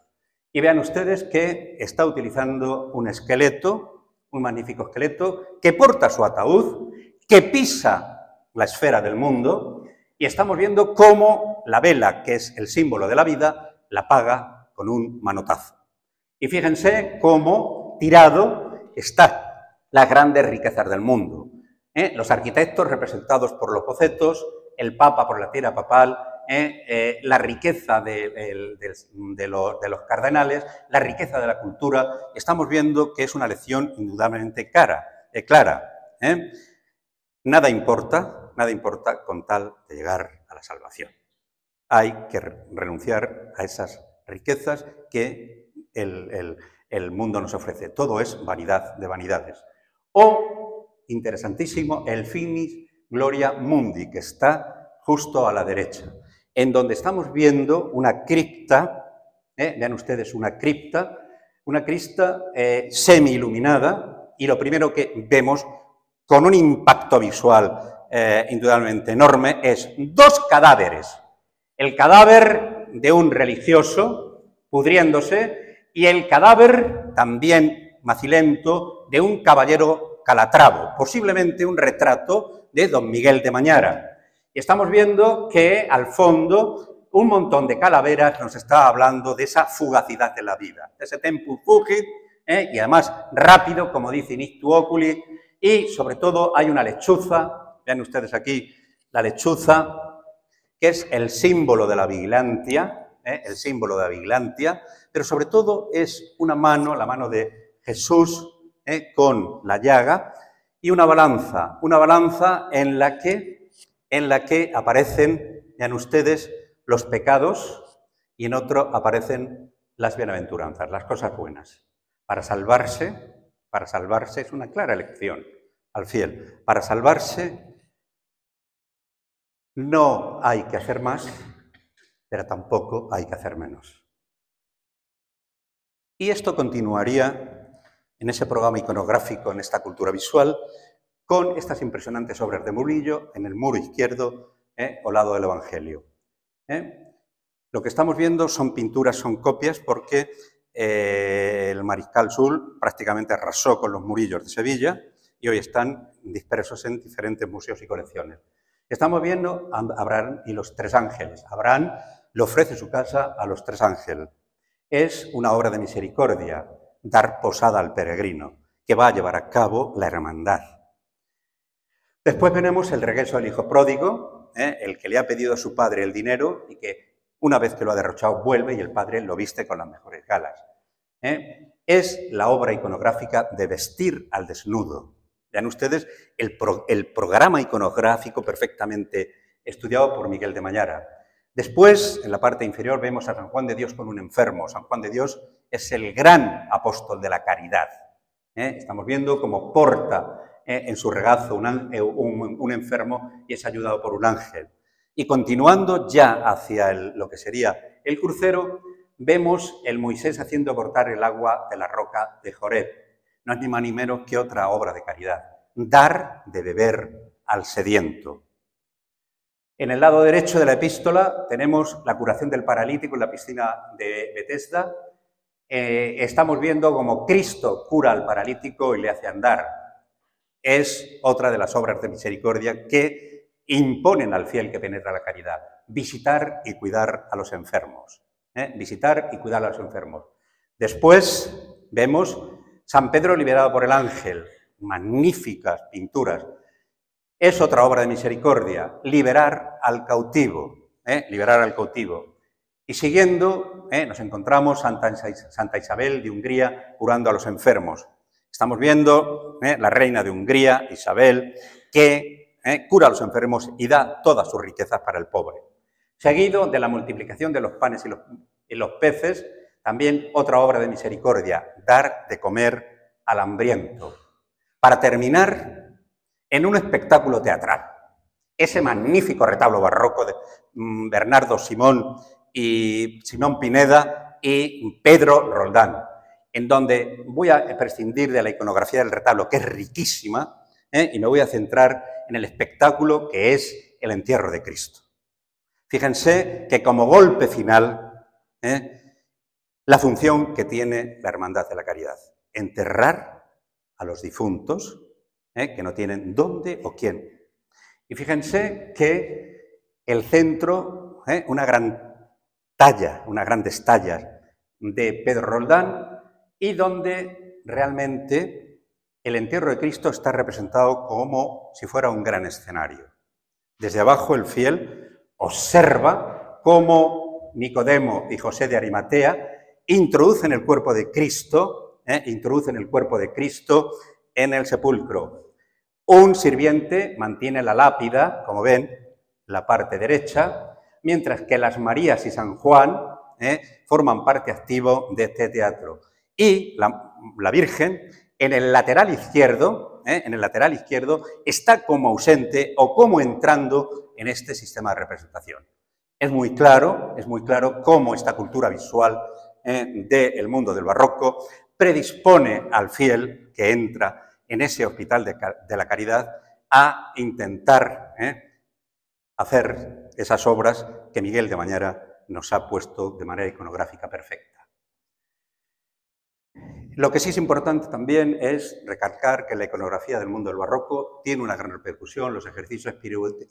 Y vean ustedes que está utilizando un esqueleto, un magnífico esqueleto, que porta su ataúd, que pisa la esfera del mundo, y estamos viendo cómo la vela, que es el símbolo de la vida, la apaga con un manotazo. Y fíjense cómo tirado está las grandes riquezas del mundo. Los arquitectos representados por los bocetos, el Papa por la tira papal, la riqueza de los cardenales, la riqueza de la cultura. Estamos viendo que es una lección indudablemente clara. Nada importa con tal de llegar a la salvación. hay que renunciar a esas riquezas que el mundo nos ofrece. Todo es vanidad de vanidades. O, interesantísimo, el Finis Gloria Mundi, que está justo a la derecha, en donde estamos viendo una cripta, vean ustedes una cripta semi-iluminada, y lo primero que vemos, con un impacto visual indudablemente enorme, es dos cadáveres. El cadáver de un religioso pudriéndose y el cadáver, también macilento, de un caballero calatravo, posiblemente un retrato de don Miguel de Mañara. Y estamos viendo que al fondo un montón de calaveras nos está hablando de esa fugacidad de la vida, de ese tempus fugit, y además rápido, como dice in ictu oculi, y sobre todo hay una lechuza, vean ustedes aquí la lechuza, que es el símbolo de la vigilancia, pero sobre todo es una mano, la mano de Jesús, con la llaga, y una balanza en la que aparecen, vean ustedes, los pecados, y en otro aparecen las bienaventuranzas, las cosas buenas. Para salvarse es una clara elección al fiel. Para salvarse no hay que hacer más, pero tampoco hay que hacer menos. Y esto continuaría en ese programa iconográfico, en esta cultura visual, con estas impresionantes obras de Murillo en el muro izquierdo, o lado del Evangelio. Lo que estamos viendo son pinturas, son copias, porque el mariscal Soult prácticamente arrasó con los Murillos de Sevilla y hoy están dispersos en diferentes museos y colecciones. Estamos viendo a Abraham y los tres ángeles. Abraham le ofrece su casa a los tres ángeles. Es una obra de misericordia, dar posada al peregrino, que va a llevar a cabo la hermandad. Después tenemos el regreso del hijo pródigo, el que le ha pedido a su padre el dinero y que una vez que lo ha derrochado vuelve y el padre lo viste con las mejores galas. Es la obra iconográfica de vestir al desnudo. Vean ustedes el programa iconográfico perfectamente estudiado por Miguel de Mañara. Después, en la parte inferior, vemos a San Juan de Dios con un enfermo. San Juan de Dios es el gran apóstol de la caridad. Estamos viendo cómo porta en su regazo un enfermo y es ayudado por un ángel. Y continuando ya hacia lo que sería el crucero, vemos el Moisés haciendo brotar el agua de la roca de Joreb. No es ni más ni menos que otra obra de caridad. Dar de beber al sediento. En el lado derecho de la epístola tenemos la curación del paralítico en la piscina de Betesda. Estamos viendo cómo Cristo cura al paralítico y le hace andar. Es otra de las obras de misericordia que imponen al fiel que penetra la caridad. Visitar y cuidar a los enfermos. Visitar y cuidar a los enfermos. Después vemos San Pedro liberado por el ángel. Magníficas pinturas. Es otra obra de misericordia, liberar al cautivo, liberar al cautivo. Y siguiendo, nos encontramos Santa Isabel de Hungría curando a los enfermos. Estamos viendo la reina de Hungría, Isabel, que cura a los enfermos y da todas sus riquezas para el pobre. Seguido de la multiplicación de los panes y los peces, también otra obra de misericordia, dar de comer al hambriento. Para terminar, en un espectáculo teatral. Ese magnífico retablo barroco de Bernardo Simón y Simón Pineda y Pedro Roldán, en donde voy a prescindir de la iconografía del retablo, que es riquísima, y me voy a centrar en el espectáculo que es el entierro de Cristo. Fíjense que como golpe final, la función que tiene la Hermandad de la Caridad, enterrar a los difuntos, que no tienen dónde o quién. Y fíjense que el centro, una gran talla, unas grandes tallas de Pedro Roldán, y donde realmente el entierro de Cristo está representado como si fuera un gran escenario. Desde abajo el fiel observa cómo Nicodemo y José de Arimatea introducen el cuerpo de Cristo, en el sepulcro. Un sirviente mantiene la lápida, como ven, en la parte derecha, mientras que las Marías y San Juan forman parte activo de este teatro. Y la Virgen, en el lateral izquierdo, está como ausente o como entrando en este sistema de representación. Es muy claro cómo esta cultura visual del mundo del barroco predispone al fiel que entra en ese hospital de la caridad a intentar hacer esas obras que Miguel de Mañara nos ha puesto de manera iconográfica perfecta. Lo que sí es importante también es recalcar que la iconografía del mundo del barroco tiene una gran repercusión en los ejercicios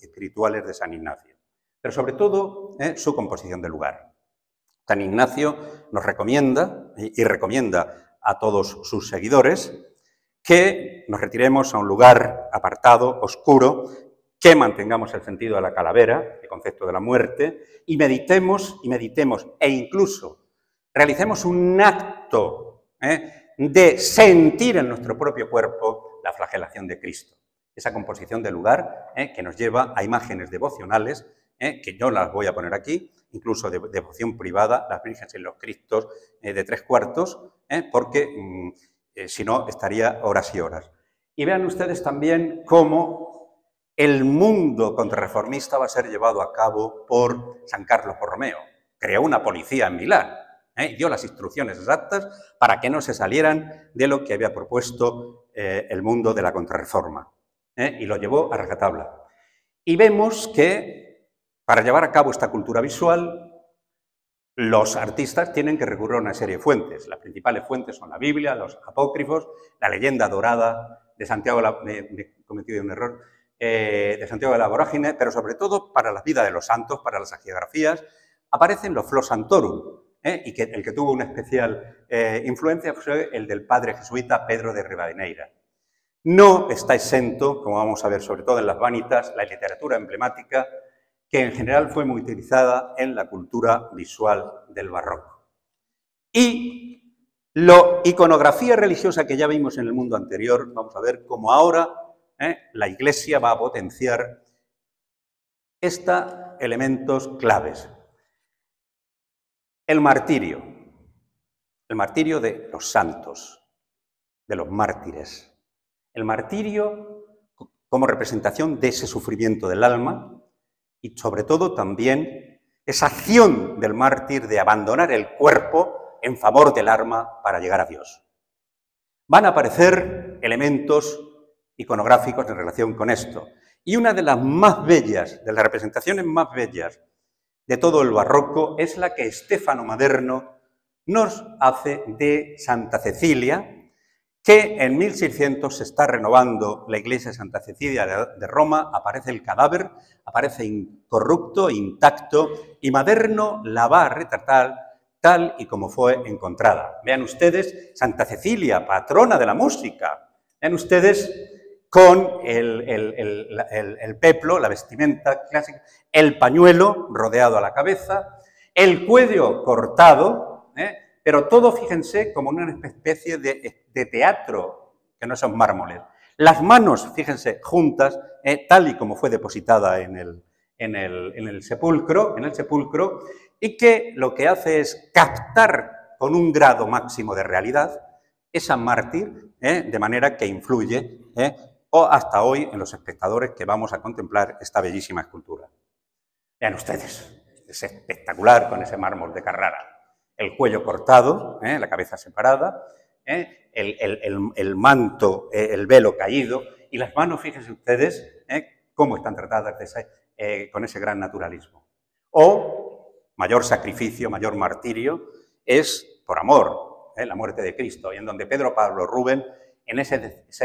espirituales de San Ignacio, pero sobre todo su composición de lugar. San Ignacio nos recomienda y recomienda a todos sus seguidores que nos retiremos a un lugar apartado, oscuro, que mantengamos el sentido de la calavera, el concepto de la muerte, y meditemos e incluso realicemos un acto de sentir en nuestro propio cuerpo la flagelación de Cristo. Esa composición de lugar que nos lleva a imágenes devocionales, que yo las voy a poner aquí, incluso de devoción privada, las Vírgenes y los Cristos de 3/4, porque si no estaría horas y horas. Y vean ustedes también cómo el mundo contrarreformista va a ser llevado a cabo por San Carlos Borromeo. Creó una policía en Milán. Dio las instrucciones exactas para que no se salieran de lo que había propuesto el mundo de la contrarreforma, y lo llevó a rajatabla. Y vemos que para llevar a cabo esta cultura visual, los artistas tienen que recurrir a una serie de fuentes. Las principales fuentes son la Biblia, los apócrifos, la leyenda dorada de Santiago, he cometido un error, de Santiago de la Vorágine, pero sobre todo para la vida de los santos, para las hagiografías, aparecen los Flos Santorum, y que el que tuvo una especial influencia fue el del padre jesuita Pedro de Rivadeneira. No está exento, como vamos a ver sobre todo en las vanitas, la literatura emblemática, que en general fue muy utilizada en la cultura visual del barroco. Y la iconografía religiosa que ya vimos en el mundo anterior, vamos a ver cómo ahora la Iglesia va a potenciar estos elementos claves. El martirio de los santos, de los mártires. El martirio como representación de ese sufrimiento del alma y sobre todo también esa acción del mártir de abandonar el cuerpo en favor del alma para llegar a Dios. Van a aparecer elementos iconográficos en relación con esto. Y una de las más bellas, de las representaciones más bellas de todo el barroco, es la que Stefano Maderno nos hace de Santa Cecilia, que en 1600 se está renovando la iglesia de Santa Cecilia de Roma, aparece el cadáver, aparece incorrupto, intacto, y Maderno la va a retratar tal y como fue encontrada. Vean ustedes, Santa Cecilia, patrona de la música. Vean ustedes con el peplo, la vestimenta clásica, el pañuelo rodeado a la cabeza, el cuello cortado, pero todo, fíjense, como una especie de teatro, que no son mármoles. Las manos, fíjense, juntas, tal y como fue depositada en el sepulcro, y que lo que hace es captar con un grado máximo de realidad esa mártir, de manera que influye, o hasta hoy en los espectadores que vamos a contemplar esta bellísima escultura. Vean ustedes, es espectacular con ese mármol de Carrara. El cuello cortado, la cabeza separada, el manto, el velo caído, y las manos, fíjense ustedes, cómo están tratadas con ese gran naturalismo. O, mayor sacrificio, mayor martirio, es por amor, la muerte de Cristo, y en donde Pedro Pablo Rubén, en ese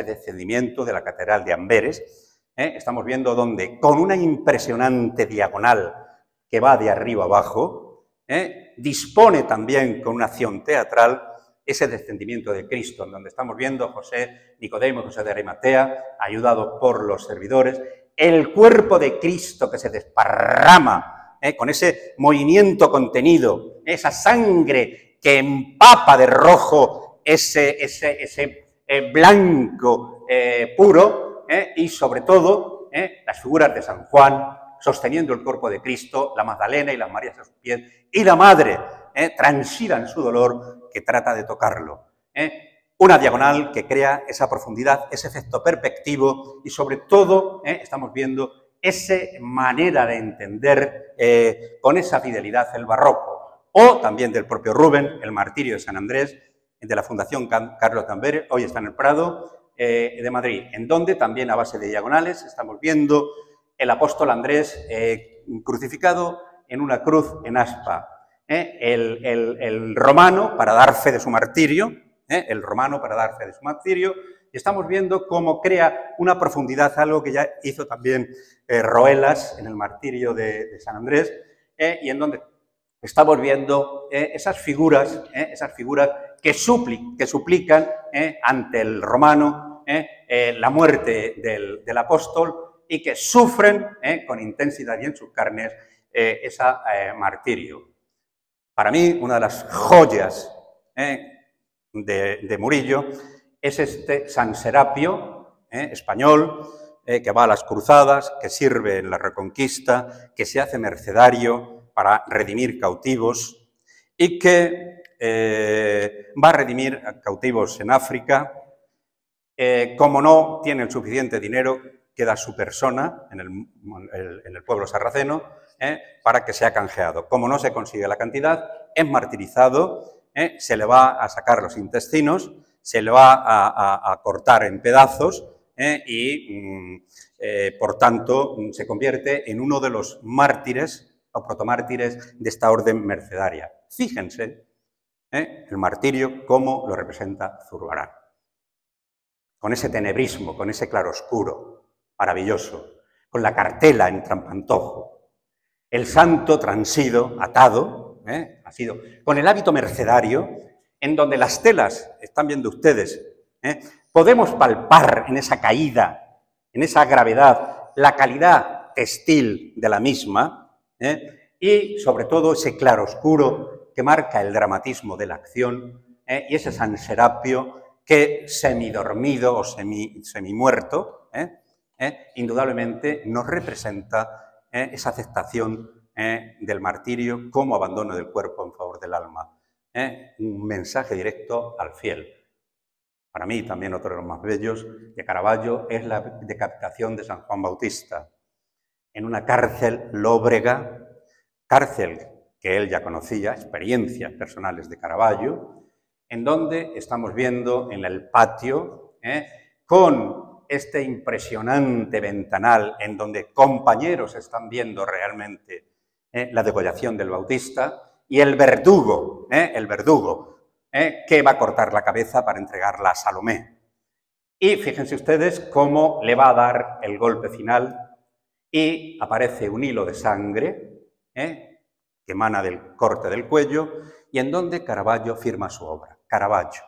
descendimiento de la Catedral de Amberes, estamos viendo donde, con una impresionante diagonal que va de arriba abajo, dispone también con una acción teatral ese descendimiento de Cristo, en donde estamos viendo a José Nicodemo, José de Arimatea, ayudado por los servidores, el cuerpo de Cristo que se desparrama, con ese movimiento contenido, esa sangre que empapa de rojo ese blanco puro, y sobre todo las figuras de San Juan, sosteniendo el cuerpo de Cristo, la Magdalena y las Marías a sus pies, y la Madre transida en su dolor que trata de tocarlo. Una diagonal que crea esa profundidad, ese efecto perspectivo y sobre todo estamos viendo esa manera de entender con esa fidelidad el barroco, o también del propio Rubens, el martirio de San Andrés, de la Fundación Carlos Tambere, hoy está en el Prado de Madrid, en donde también a base de diagonales estamos viendo el apóstol Andrés crucificado en una cruz en aspa, el romano para dar fe de su martirio, y estamos viendo cómo crea una profundidad, algo que ya hizo también Roelas en el martirio de San Andrés, y en donde estamos viendo esas figuras que suplican ante el romano la muerte del apóstol y que sufren con intensidad y en sus carnes ese martirio. Para mí, una de las joyas de Murillo es este San Serapio español, que va a las cruzadas, que sirve en la Reconquista, que se hace mercedario para redimir cautivos y que va a redimir cautivos en África. Como no tiene el suficiente dinero, queda su persona en el pueblo sarraceno para que sea canjeado. Como no se consigue la cantidad, es martirizado, se le va a sacar los intestinos, se le va a cortar en pedazos y, por tanto, se convierte en uno de los mártires o protomártires de esta orden mercedaria. Fíjense el martirio cómo lo representa Zurbarán, con ese tenebrismo, con ese claroscuro maravilloso, con la cartela en trampantojo, el santo transido, atado, con el hábito mercedario, en donde las telas, están viendo ustedes, podemos palpar en esa caída, en esa gravedad, la calidad textil de la misma, y sobre todo ese claroscuro que marca el dramatismo de la acción, y ese San Serapio que semidormido o semimuerto, indudablemente nos representa esa aceptación del martirio como abandono del cuerpo en favor del alma. Un mensaje directo al fiel. Para mí, también otro de los más bellos de Caravaggio es la decapitación de San Juan Bautista en una cárcel lóbrega, cárcel que él ya conocía, experiencias personales de Caravaggio, en donde estamos viendo en el patio, con este impresionante ventanal en donde compañeros están viendo realmente la degollación del Bautista, y el verdugo, que va a cortar la cabeza para entregarla a Salomé. Y fíjense ustedes cómo le va a dar el golpe final y aparece un hilo de sangre que emana del corte del cuello y en donde Caravaggio firma su obra. Caravaggio,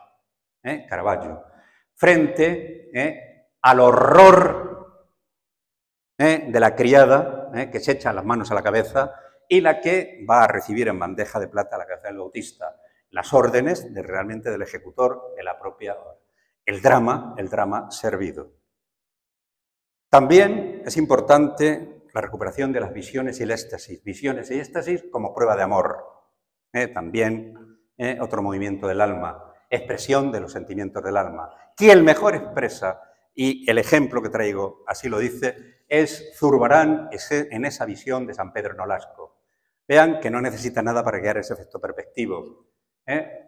frente al horror de la criada que se echa las manos a la cabeza y la que va a recibir en bandeja de plata a la cabeza del Bautista las órdenes realmente del ejecutor de la propia obra. El drama servido. También es importante la recuperación de las visiones y el éxtasis. Visiones y éxtasis como prueba de amor. También otro movimiento del alma, expresión de los sentimientos del alma. Quien mejor expresa, y el ejemplo que traigo así lo dice, es Zurbarán en esa visión de San Pedro Nolasco. Vean que no necesita nada para crear ese efecto perspectivo.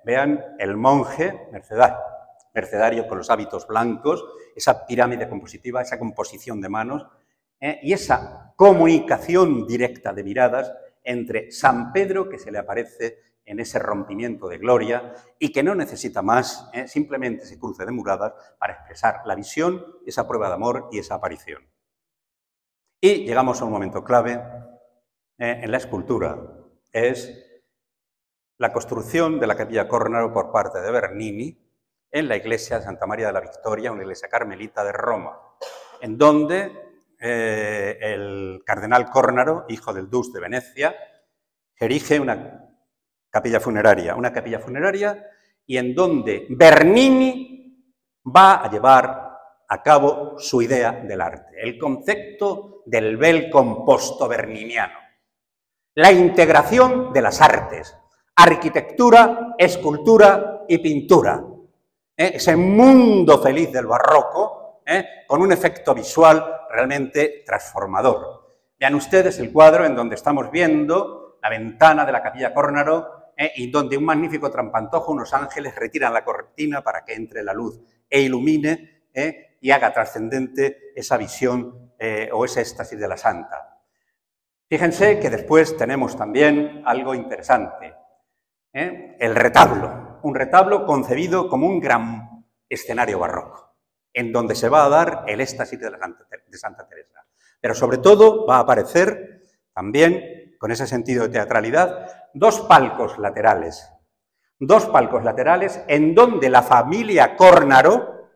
Vean el monje mercedario con los hábitos blancos, esa pirámide compositiva, esa composición de manos y esa comunicación directa de miradas entre San Pedro, que se le aparece en ese rompimiento de gloria y que no necesita más, simplemente ese cruce de miradas para expresar la visión, esa prueba de amor y esa aparición. Y llegamos a un momento clave en la escultura, es la construcción de la capilla Cornaro por parte de Bernini en la iglesia de Santa María de la Victoria, una iglesia carmelita de Roma, en donde el cardenal Cornaro, hijo del Dux de Venecia, erige una capilla funeraria y en donde Bernini va a llevar a cabo su idea del arte, el concepto del bel composto berniniano, la integración de las artes, arquitectura, escultura y pintura, ese mundo feliz del barroco, con un efecto visual realmente transformador. Vean ustedes el cuadro en donde estamos viendo la ventana de la capilla Cornaro, y donde un magnífico trampantojo, unos ángeles, retiran la cortina para que entre la luz e ilumine y haga trascendente esa visión o ese éxtasis de la santa. Fíjense que después tenemos también algo interesante, el retablo, un retablo concebido como un gran escenario barroco, en donde se va a dar el éxtasis de Santa Teresa. Pero sobre todo va a aparecer también, con ese sentido de teatralidad, dos palcos laterales en donde la familia Cornaro,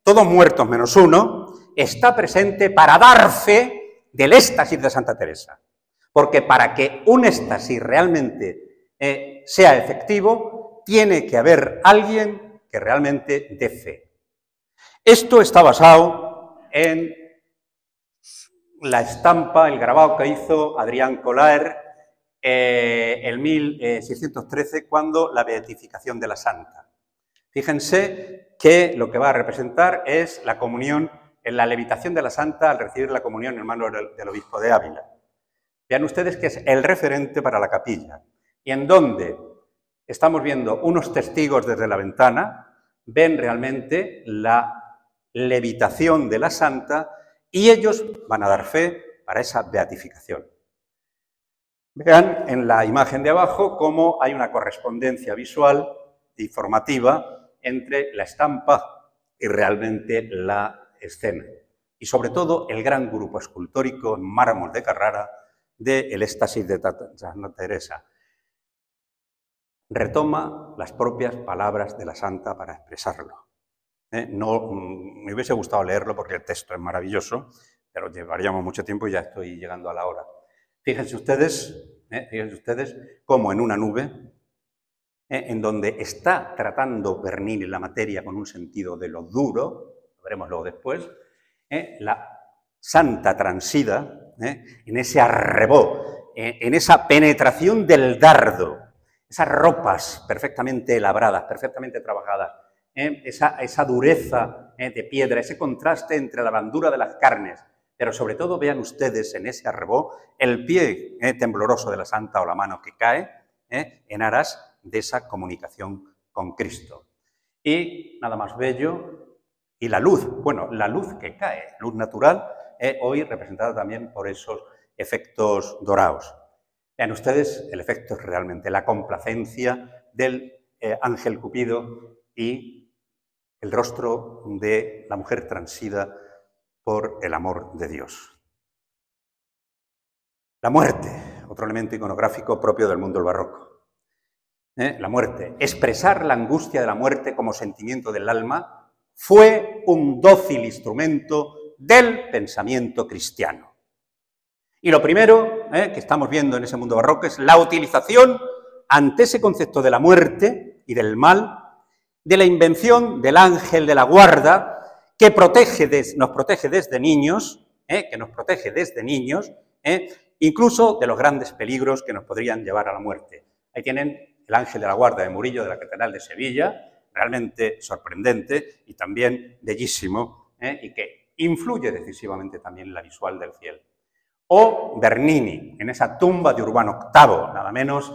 todos muertos menos uno, está presente para dar fe del éxtasis de Santa Teresa. Porque para que un éxtasis realmente sea efectivo, tiene que haber alguien que realmente dé fe. Esto está basado en la estampa, el grabado que hizo Adrián Collaert en 1613, cuando la beatificación de la santa. Fíjense que lo que va a representar es la comunión, en la levitación de la santa al recibir la comunión en manos del obispo de Ávila. Vean ustedes que es el referente para la capilla, y en donde estamos viendo unos testigos desde la ventana, ven realmente la levitación de la santa, y ellos van a dar fe para esa beatificación. Vean en la imagen de abajo cómo hay una correspondencia visual y formativa entre la estampa y realmente la escena. Y sobre todo el gran grupo escultórico en mármol de Carrara del éxtasis de Santa Teresa. Retoma las propias palabras de la santa para expresarlo. No, me hubiese gustado leerlo porque el texto es maravilloso, pero llevaríamos mucho tiempo y ya estoy llegando a la hora. Fíjense ustedes cómo en una nube, en donde está tratando Bernini la materia con un sentido de lo duro, lo veremos luego después, la santa transida, en ese arrebó, en esa penetración del dardo, esas ropas perfectamente labradas, perfectamente trabajadas, esa dureza de piedra, ese contraste entre la blandura de las carnes, pero sobre todo vean ustedes en ese arrebó el pie tembloroso de la santa o la mano que cae en aras de esa comunicación con Cristo. Y nada más bello, y la luz, bueno, la luz que cae, luz natural, hoy representada también por esos efectos dorados. Vean ustedes, el efecto es realmente la complacencia del ángel Cupido y el rostro de la mujer transida por el amor de Dios. La muerte, otro elemento iconográfico propio del mundo del barroco. La muerte, expresar la angustia de la muerte como sentimiento del alma, fue un dócil instrumento del pensamiento cristiano. Y lo primero que estamos viendo en ese mundo barroco es la utilización ante ese concepto de la muerte y del mal, de la invención del ángel de la guarda, que nos protege desde niños, incluso de los grandes peligros que nos podrían llevar a la muerte. Ahí tienen el ángel de la guarda de Murillo de la Catedral de Sevilla, realmente sorprendente y también bellísimo, y que influye decisivamente también en la visual del cielo. O Bernini, en esa tumba de Urbano VIII, nada menos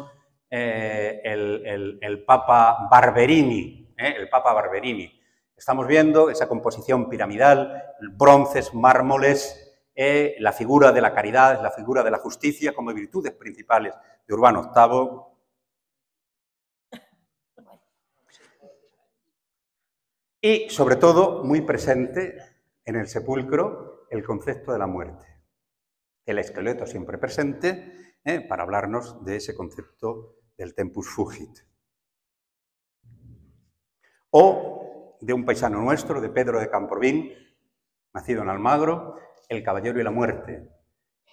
el Papa Barberini, Estamos viendo esa composición piramidal, bronces, mármoles, la figura de la caridad, la figura de la justicia como virtudes principales de Urbano VIII. Y, sobre todo, muy presente en el sepulcro el concepto de la muerte. El esqueleto siempre presente para hablarnos de ese concepto del tempus fugit. O de un paisano nuestro, de Pedro de Camporvín, nacido en Almagro, el caballero y la muerte.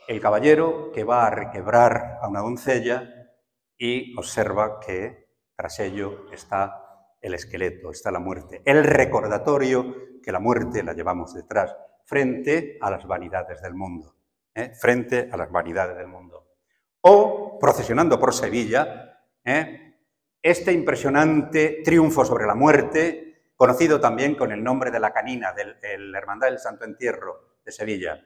El caballero que va a requebrar a una doncella y observa que tras ello está el esqueleto, está la muerte. El recordatorio que la muerte la llevamos detrás, frente a las vanidades del mundo, frente a las vanidades del mundo. O, procesionando por Sevilla, este impresionante triunfo sobre la muerte, conocido también con el nombre de la Canina, de la Hermandad del Santo Entierro de Sevilla.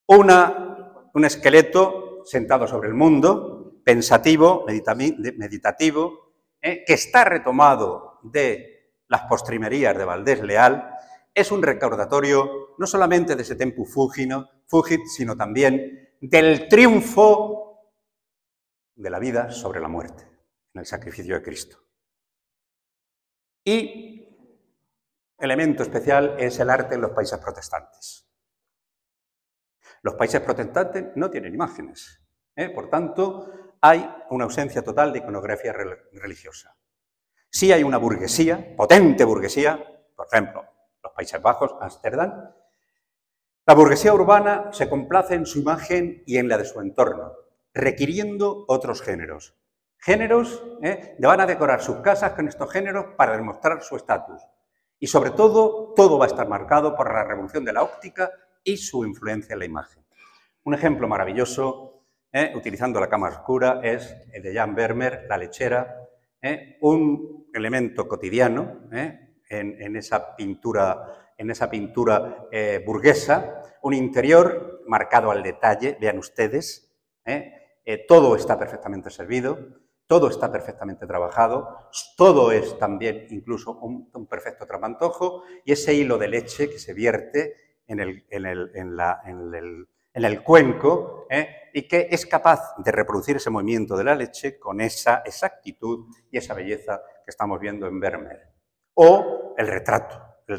Un esqueleto sentado sobre el mundo, pensativo, meditativo, que está retomado de las postrimerías de Valdés Leal, es un recordatorio no solamente de ese tempus fugit, sino también del triunfo de la vida sobre la muerte, en el sacrificio de Cristo. Y elemento especial es el arte en los países protestantes. Los países protestantes no tienen imágenes, por tanto, hay una ausencia total de iconografía religiosa. Sí hay una burguesía, potente burguesía, por ejemplo, los Países Bajos, Ámsterdam. La burguesía urbana se complace en su imagen y en la de su entorno, requiriendo otros géneros. Géneros, van a decorar sus casas con estos géneros para demostrar su estatus. Y sobre todo va a estar marcado por la revolución de la óptica y su influencia en la imagen. Un ejemplo maravilloso, utilizando la cámara oscura, es el de Jan Vermeer, La lechera, un elemento cotidiano en esa pintura burguesa, un interior marcado al detalle, vean ustedes, todo está perfectamente servido, todo está perfectamente trabajado, todo es también incluso un perfecto tramantojo, y ese hilo de leche que se vierte en el cuenco, y que es capaz de reproducir ese movimiento de la leche con esa exactitud y esa belleza que estamos viendo en Vermeer. O el retrato. El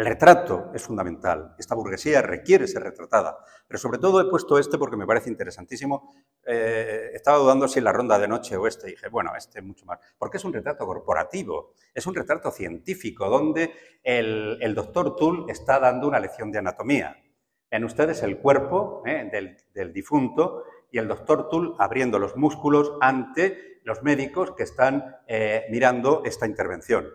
retrato es fundamental. Esta burguesía requiere ser retratada. Pero sobre todo he puesto este porque me parece interesantísimo. Estaba dudando si la ronda de noche o este. Y dije, bueno, este mucho más. Porque es un retrato corporativo. Es un retrato científico donde el doctor Tull está dando una lección de anatomía. Ven ustedes el cuerpo del difunto y el doctor Tull abriendo los músculos ante los médicos que están mirando esta intervención.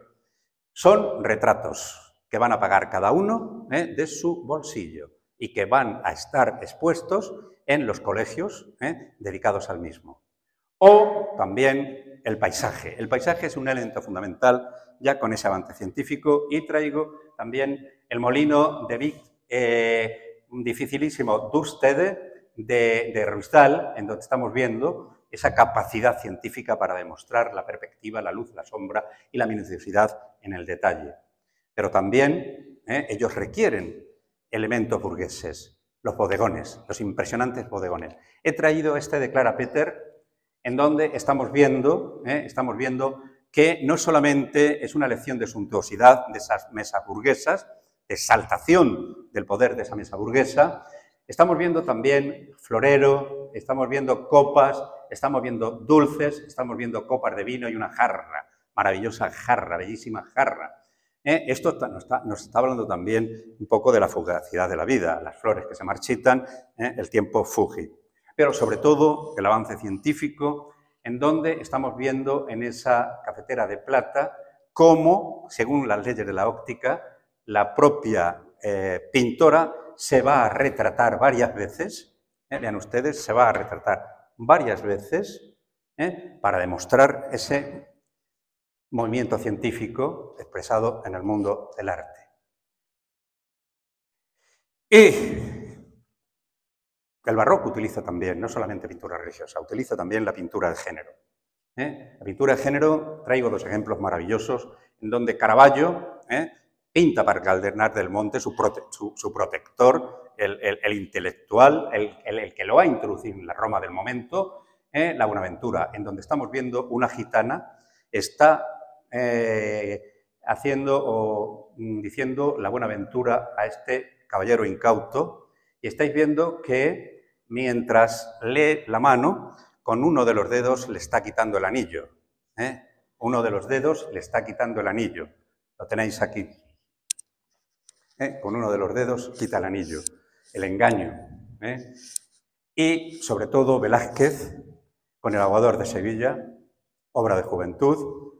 Son retratos que van a pagar cada uno de su bolsillo y que van a estar expuestos en los colegios dedicados al mismo. O también el paisaje. El paisaje es un elemento fundamental ya con ese avance científico, y traigo también el molino de Vic, un dificilísimo Dustede de Ruisdael, en donde estamos viendo esa capacidad científica para demostrar la perspectiva, la luz, la sombra y la minuciosidad en el detalle. Pero también ellos requieren elementos burgueses, los bodegones, los impresionantes bodegones. He traído este de Clara Peter, en donde estamos viendo que no solamente es una lección de suntuosidad de esas mesas burguesas, de exaltación del poder de esa mesa burguesa, estamos viendo también florero, estamos viendo copas, estamos viendo dulces, estamos viendo copas de vino y una jarra, maravillosa jarra, bellísima jarra. Esto nos está hablando también un poco de la fugacidad de la vida, las flores que se marchitan, el tiempo fugit. Pero sobre todo el avance científico, en donde estamos viendo en esa cafetera de plata cómo, según las leyes de la óptica, la propia pintora se va a retratar varias veces, vean ustedes, se va a retratar varias veces para demostrar ese movimiento científico expresado en el mundo del arte. Y el barroco utiliza también, no solamente pintura religiosa, utiliza también la pintura de género. La pintura de género, traigo dos ejemplos maravillosos, en donde Caravaggio pinta para Galdernat del Monte, su protector, el intelectual, el que lo va a introducir en la Roma del momento, la Buenaventura, en donde estamos viendo una gitana, está haciendo o diciendo la Buenaventura a este caballero incauto, y estáis viendo que mientras lee la mano, con uno de los dedos le está quitando el anillo. Uno de los dedos le está quitando el anillo. Lo tenéis aquí. Con uno de los dedos quita el anillo, el engaño. Y sobre todo Velázquez, con El aguador de Sevilla, obra de juventud,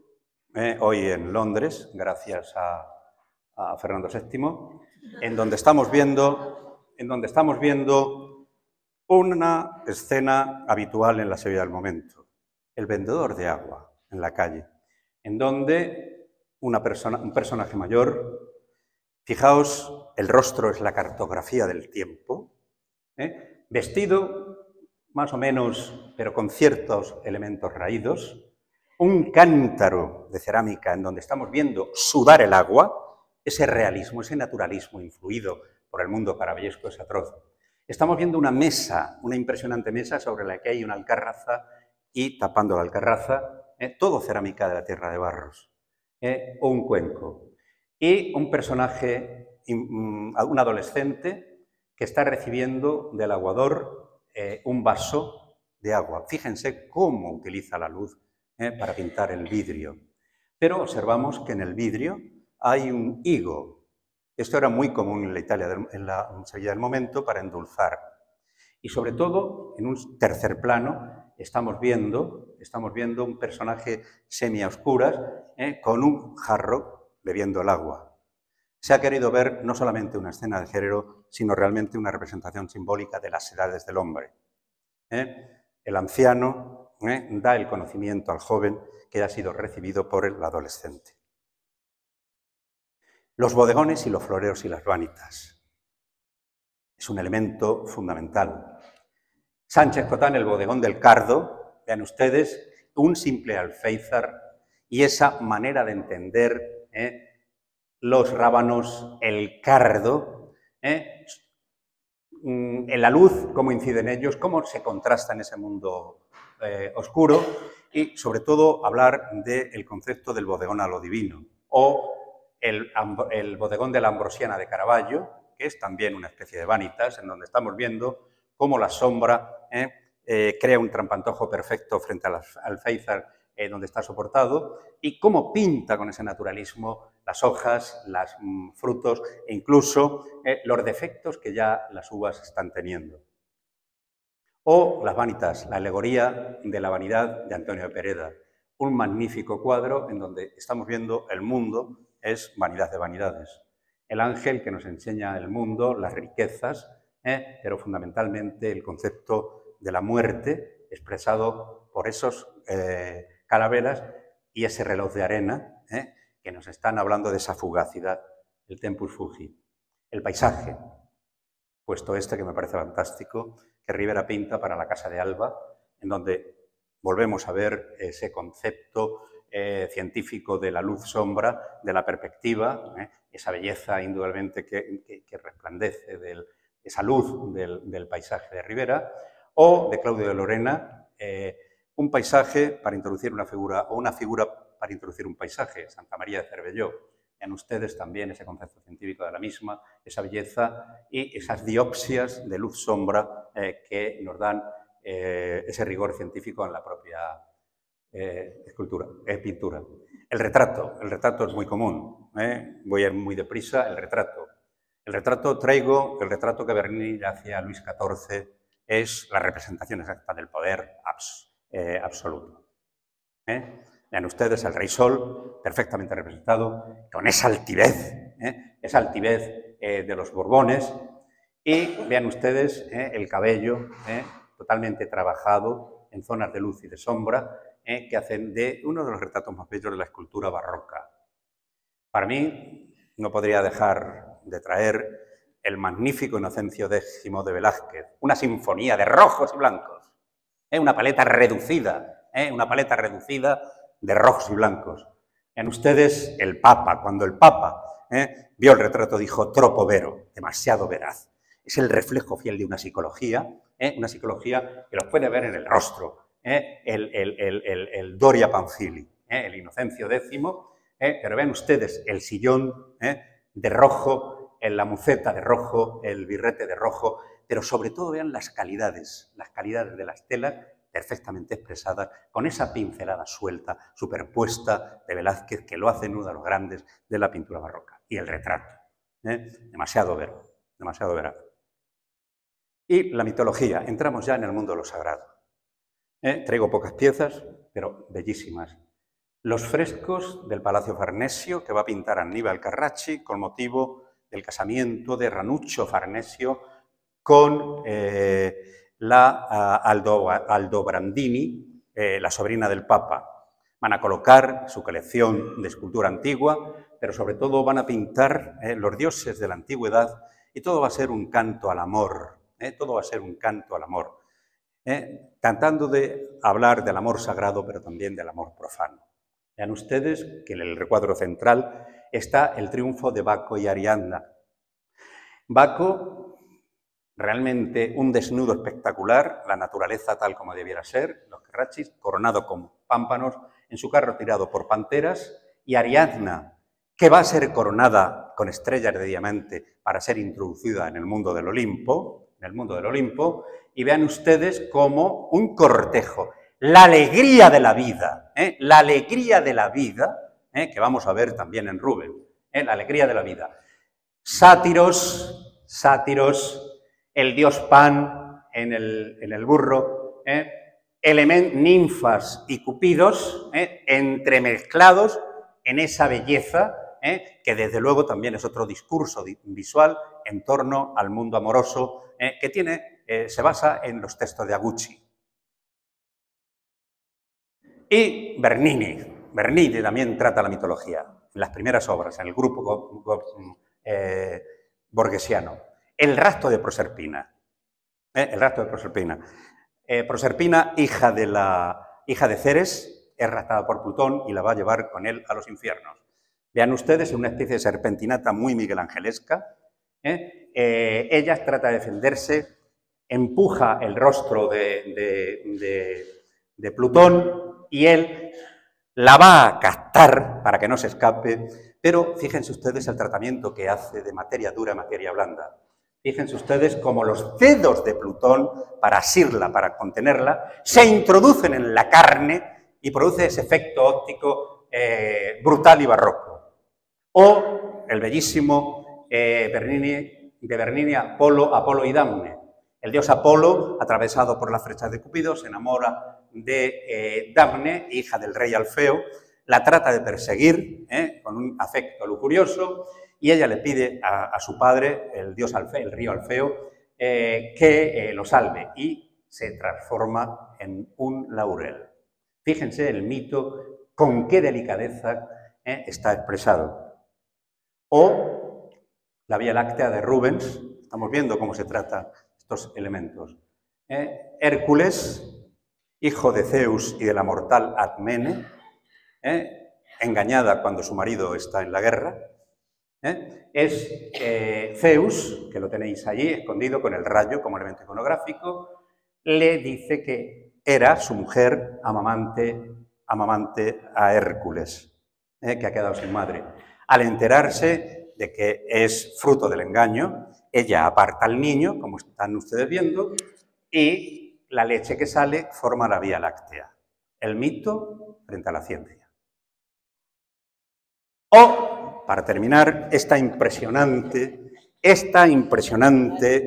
hoy en Londres, gracias a a Fernando VII, en donde estamos viendo una escena habitual en la Sevilla del momento, el vendedor de agua en la calle, en donde un personaje mayor, fijaos, el rostro es la cartografía del tiempo, vestido más o menos, pero con ciertos elementos raídos, un cántaro de cerámica en donde estamos viendo sudar el agua, ese realismo, ese naturalismo influido por el mundo caravaggesco es atroz. Estamos viendo una mesa, una impresionante mesa sobre la que hay una alcarraza y tapando la alcarraza, todo cerámica de la Tierra de Barros, o un cuenco. Y un personaje, un adolescente, que está recibiendo del aguador un vaso de agua. Fíjense cómo utiliza la luz para pintar el vidrio. Pero observamos que en el vidrio hay un higo. Esto era muy común en la Italia, en la Sevilla del momento, para endulzar. Y sobre todo, en un tercer plano, estamos viendo un personaje semioscuras con un jarro bebiendo el agua. Se ha querido ver no solamente una escena de género, sino realmente una representación simbólica de las edades del hombre. El anciano da el conocimiento al joven que ha sido recibido por el adolescente. Los bodegones y los floreos y las vanitas. Es un elemento fundamental. Sánchez Cotán, el bodegón del Cardo, vean ustedes, un simple alféizar y esa manera de entender los rábanos, el cardo, en la luz, cómo incide en ellos, cómo se contrasta en ese mundo oscuro y, sobre todo, hablar del concepto del bodegón a lo divino o el bodegón de la Ambrosiana de Caravaggio, que es también una especie de vanitas, en donde estamos viendo cómo la sombra crea un trampantojo perfecto frente al alféizar donde está soportado y cómo pinta con ese naturalismo las hojas, los frutos e incluso los defectos que ya las uvas están teniendo. O las vanitas, la alegoría de la vanidad de Antonio de Pereda, un magnífico cuadro en donde estamos viendo el mundo es vanidad de vanidades. El ángel que nos enseña el mundo, las riquezas, pero fundamentalmente el concepto de la muerte expresado por esos calaveras y ese reloj de arena que nos están hablando de esa fugacidad, el tempus fugit. El paisaje, puesto este que me parece fantástico, que Rivera pinta para la Casa de Alba, en donde volvemos a ver ese concepto científico de la luz-sombra, de la perspectiva, esa belleza indudablemente que resplandece de esa luz del paisaje de Rivera, o de Claudio de Lorena, un paisaje para introducir una figura, o una figura para introducir un paisaje, Santa María de Cervelló. En ustedes también ese concepto científico de la misma, esa belleza y esas diopsias de luz-sombra que nos dan ese rigor científico en la propia pintura. El retrato es muy común, voy a ir muy deprisa, el retrato. El retrato que Bernini hacía a Luis XIV es la representación exacta del poder absoluto. Vean ustedes el Rey Sol, perfectamente representado, con esa altivez de los Borbones, y vean ustedes el cabello totalmente trabajado en zonas de luz y de sombra, que hacen de uno de los retratos más bellos de la escultura barroca. Para mí, no podría dejar de traer el magnífico Inocencio X de Velázquez, una sinfonía de rojos y blancos, una paleta reducida de rojos y blancos. Vean ustedes el Papa, cuando el Papa vio el retrato dijo troppo vero, demasiado veraz. Es el reflejo fiel de una psicología que los puede ver en el rostro, el Doria Pamphili, el Inocencio X, pero vean ustedes el sillón de rojo, la muceta de rojo, el birrete de rojo, pero sobre todo vean las calidades de las telas perfectamente expresadas, con esa pincelada suelta, superpuesta de Velázquez, que lo hace uno de los grandes de la pintura barroca. Y el retrato, demasiado veraz. Y la mitología, entramos ya en el mundo de lo sagrado. Traigo pocas piezas, pero bellísimas. los frescos del Palacio Farnesio que va a pintar Aníbal Carracci con motivo del casamiento de Ranuccio Farnesio con la Aldobrandini, la sobrina del Papa. Van a colocar su colección de escultura antigua, pero sobre todo van a pintar los dioses de la antigüedad y todo va a ser un canto al amor, todo va a ser un canto al amor, tratando de hablar del amor sagrado, pero también del amor profano. Vean ustedes que en el recuadro central está el triunfo de Baco y Ariadna. Baco, realmente un desnudo espectacular, la naturaleza tal como debiera ser, los Carracci, coronado con pámpanos, en su carro tirado por panteras, y Ariadna, que va a ser coronada con estrellas de diamante para ser introducida en el mundo del Olimpo, y vean ustedes como un cortejo, la alegría de la vida, que vamos a ver también en Rubens, la alegría de la vida. Sátiros, el dios Pan en el burro, ninfas y cupidos entremezclados en esa belleza, que desde luego también es otro discurso visual en torno al mundo amoroso que se basa en los textos de Agucci. Y Bernini también trata la mitología, en las primeras obras, en el grupo borgesiano. El rapto de Proserpina. Proserpina, hija de Ceres, es raptada por Plutón y la va a llevar con él a los infiernos. Vean ustedes, una especie de serpentinata muy miguelangelesca. Ella trata de defenderse, empuja el rostro de Plutón y él la va a captar para que no se escape, pero fíjense ustedes el tratamiento que hace de materia dura a materia blanda. Fíjense ustedes cómo los dedos de Plutón, para asirla, para contenerla, se introducen en la carne y produce ese efecto óptico brutal y barroco. O el bellísimo de Bernini, Apolo y Damne. El dios Apolo, atravesado por las flechas de Cupido, se enamora de Damne, hija del rey Alfeo, la trata de perseguir con un afecto lujurioso y ella le pide a su padre, el dios Alfeo, el río Alfeo, que lo salve y se transforma en un laurel. Fíjense el mito, con qué delicadeza está expresado. O la Vía Láctea de Rubens, estamos viendo cómo se tratan estos elementos. Hércules, hijo de Zeus y de la mortal Admene, engañada cuando su marido está en la guerra, es Zeus, que lo tenéis allí escondido con el rayo como elemento iconográfico, le dice que era su mujer amamante a Hércules, que ha quedado sin madre. Al enterarse de que es fruto del engaño, ella aparta al niño, como están ustedes viendo, y la leche que sale forma la Vía Láctea. El mito frente a la ciencia. O, para terminar, esta impresionante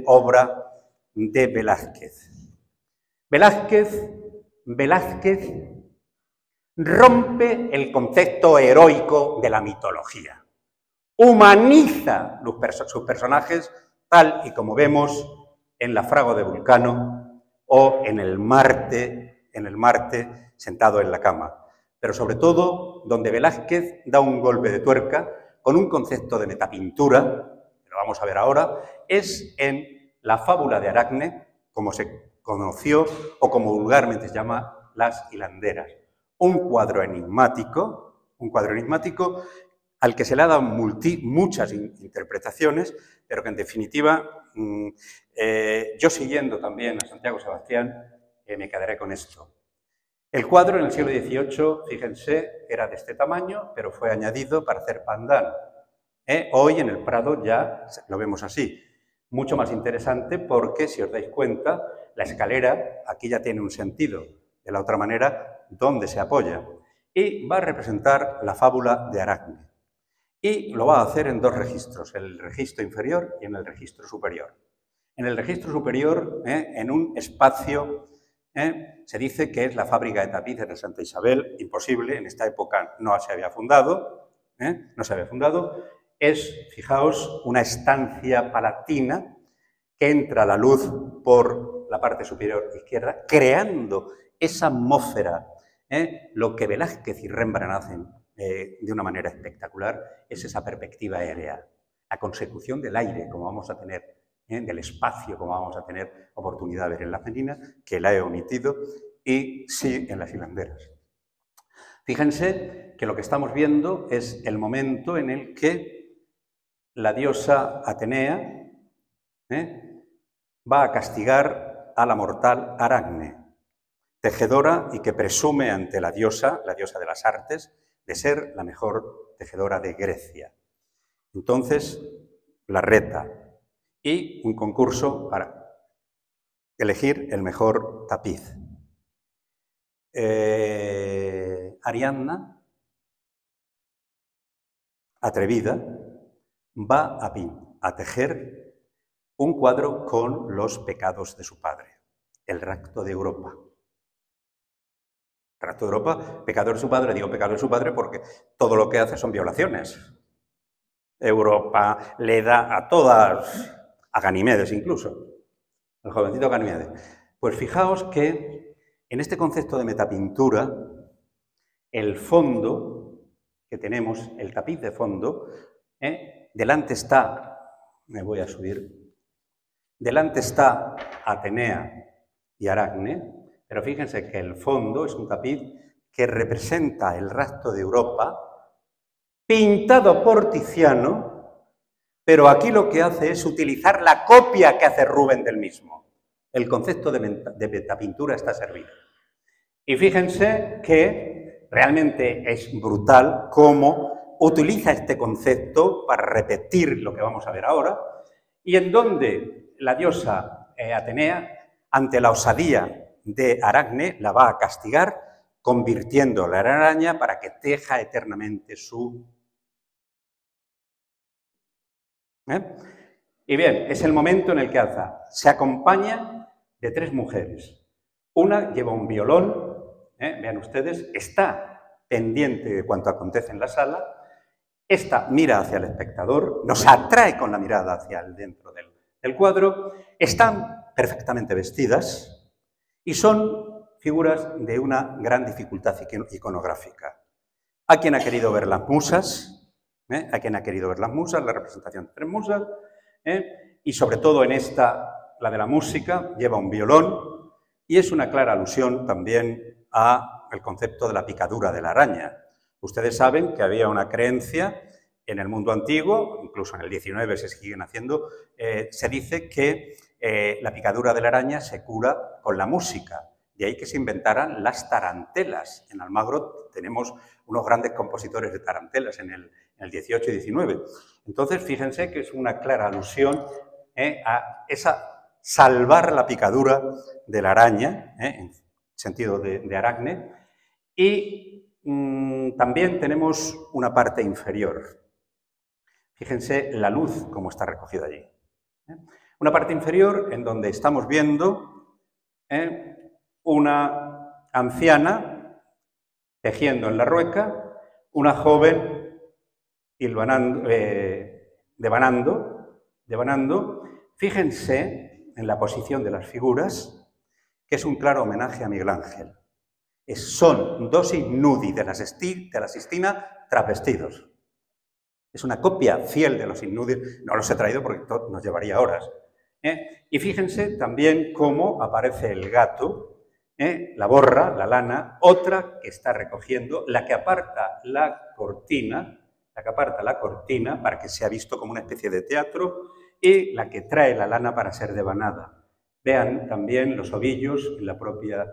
obra de Velázquez. Velázquez rompe el concepto heroico de la mitología. Humaniza sus personajes tal y como vemos en la Fragua de Vulcano o en el Marte sentado en la cama. Pero sobre todo, donde Velázquez da un golpe de tuerca con un concepto de metapintura, que lo vamos a ver ahora, es en la fábula de Aracne, como se conoció o como vulgarmente se llama Las hilanderas. Un cuadro enigmático al que se le ha dado muchas interpretaciones, pero que en definitiva, yo siguiendo también a Santiago Sebastián, me quedaré con esto. El cuadro en el siglo XVIII, fíjense, era de este tamaño, pero fue añadido para hacer pandán. Hoy en el Prado ya lo vemos así. Mucho más interesante porque, si os dais cuenta, la escalera aquí ya tiene un sentido. De la otra manera, ¿dónde se apoya? Y va a representar la fábula de Aracne. Y lo va a hacer en dos registros, el registro inferior y en el registro superior. En el registro superior, en un espacio Se dice que es la fábrica de tapices de Santa Isabel, imposible, en esta época no se había fundado, Es, fijaos, una estancia palatina que entra la luz por la parte superior izquierda, creando esa atmósfera. Lo que Velázquez y Rembrandt hacen de una manera espectacular es esa perspectiva aérea, la consecución del aire, como vamos a tener, del espacio, como vamos a tener oportunidad de ver en las meninas, que la he omitido, y sí en las hilanderas. Fíjense que lo que estamos viendo es el momento en el que la diosa Atenea va a castigar a la mortal Aracne, tejedora y que presume ante la diosa de las artes, de ser la mejor tejedora de Grecia. Entonces, la reta y un concurso para elegir el mejor tapiz. Ariadna, atrevida, va a tejer un cuadro con los pecados de su padre, el Rapto de Europa. Rapto de Europa, pecado de su padre, digo pecado de su padre porque todo lo que hace son violaciones. Europa le da a todas, a Ganimedes incluso, el jovencito Ganimedes. Pues fijaos que en este concepto de metapintura, el fondo que tenemos, el tapiz de fondo, delante está, me voy a subir, delante está Atenea y Aracne, pero fíjense que el fondo es un tapiz que representa el Rapto de Europa, pintado por Tiziano, pero aquí lo que hace es utilizar la copia que hace Rubén del mismo. El concepto de metapintura está servido. Y fíjense que realmente es brutal cómo utiliza este concepto para repetir lo que vamos a ver ahora, y en donde la diosa Atenea, ante la osadía de Aracne, la va a castigar convirtiéndola en araña para que teja eternamente su... Y bien, es el momento en el que Alza se acompaña de tres mujeres. Una lleva un violón, vean ustedes, está pendiente de cuanto acontece en la sala. Esta mira hacia el espectador, nos atrae con la mirada hacia el dentro del cuadro. Están perfectamente vestidas y son figuras de una gran dificultad iconográfica. ¿A quién ha querido ver las musas? ¿A quién ha querido ver las musas? La representación de tres musas. Y sobre todo en esta, la de la música, lleva un violón y es una clara alusión también al concepto de la picadura de la araña. Ustedes saben que había una creencia en el mundo antiguo, incluso en el 19 se siguen haciendo, se dice que la picadura de la araña se cura con la música. De ahí que se inventaran las tarantelas. En Almagro tenemos unos grandes compositores de tarantelas en el 18 y 19. Entonces, fíjense que es una clara alusión a esa salvar la picadura de la araña, en sentido de Aracne, y también tenemos una parte inferior. Fíjense la luz como está recogida allí. Una parte inferior en donde estamos viendo una anciana tejiendo en la rueca, una joven devanando. Fíjense en la posición de las figuras, que es un claro homenaje a Miguel Ángel. Son dos ignudi de la Sistina travestidos. Es una copia fiel de los ignudi, no los he traído porque nos llevaría horas. Y fíjense también cómo aparece el gato, la borra, la lana, otra que está recogiendo, la que aparta la cortina para que sea visto como una especie de teatro, y la que trae la lana para ser devanada. Vean también los ovillos en la propia...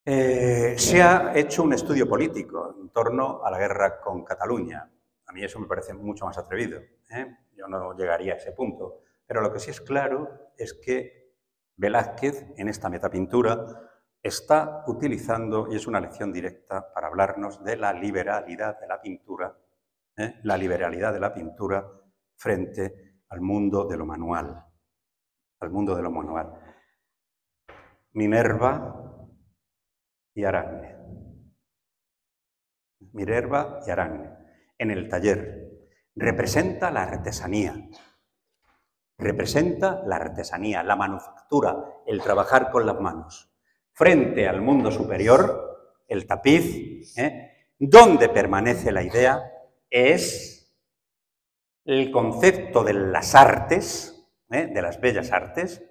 se ha hecho un estudio político en torno a la guerra con Cataluña. A mí eso me parece mucho más atrevido. Yo no llegaría a ese punto. Pero lo que sí es claro es que Velázquez, en esta metapintura, está utilizando, y es una lección directa para hablarnos de la liberalidad de la pintura, frente al mundo de lo manual. Minerva y Aracne. Minerva y Aracne. En el taller representa la artesanía. Representa la artesanía, la manufactura, el trabajar con las manos. Frente al mundo superior, el tapiz, donde permanece la idea, es el concepto de las artes, de las bellas artes,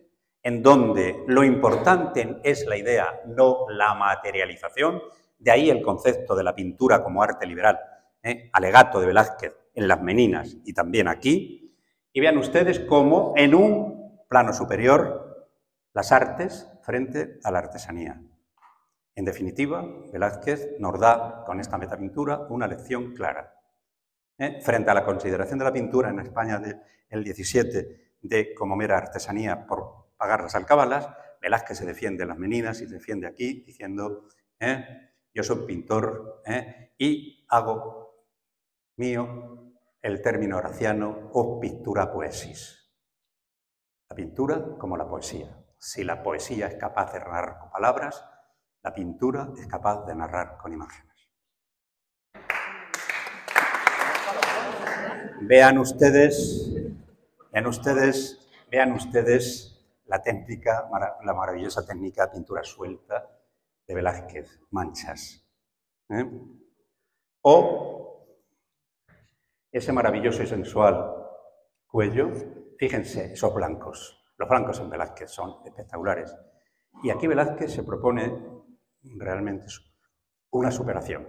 en donde lo importante es la idea, no la materialización. De ahí el concepto de la pintura como arte liberal, alegato de Velázquez en Las Meninas y también aquí. Y vean ustedes cómo en un plano superior las artes frente a la artesanía. En definitiva, Velázquez nos da con esta metapintura una lección clara. Frente a la consideración de la pintura en España del 17 de como mera artesanía por pagar las alcabalas, Velázquez se defiende en Las Meninas y se defiende aquí diciendo yo soy pintor y hago mío el término horaciano o pictura poesis. La pintura como la poesía. Si la poesía es capaz de narrar con palabras, la pintura es capaz de narrar con imágenes. Vean ustedes la técnica, la maravillosa técnica de pintura suelta de Velázquez, manchas. O ese maravilloso y sensual cuello, fíjense, esos blancos. Los blancos en Velázquez son espectaculares. Y aquí Velázquez se propone realmente una superación.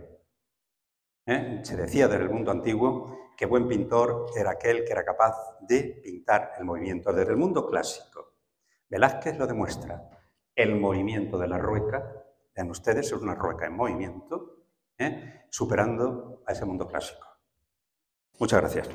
Se decía desde el mundo antiguo que buen pintor era aquel que era capaz de pintar el movimiento. Desde el mundo clásico, Velázquez lo demuestra. El movimiento de la rueca, vean ustedes, es una rueca en movimiento, superando a ese mundo clásico. Muchas gracias.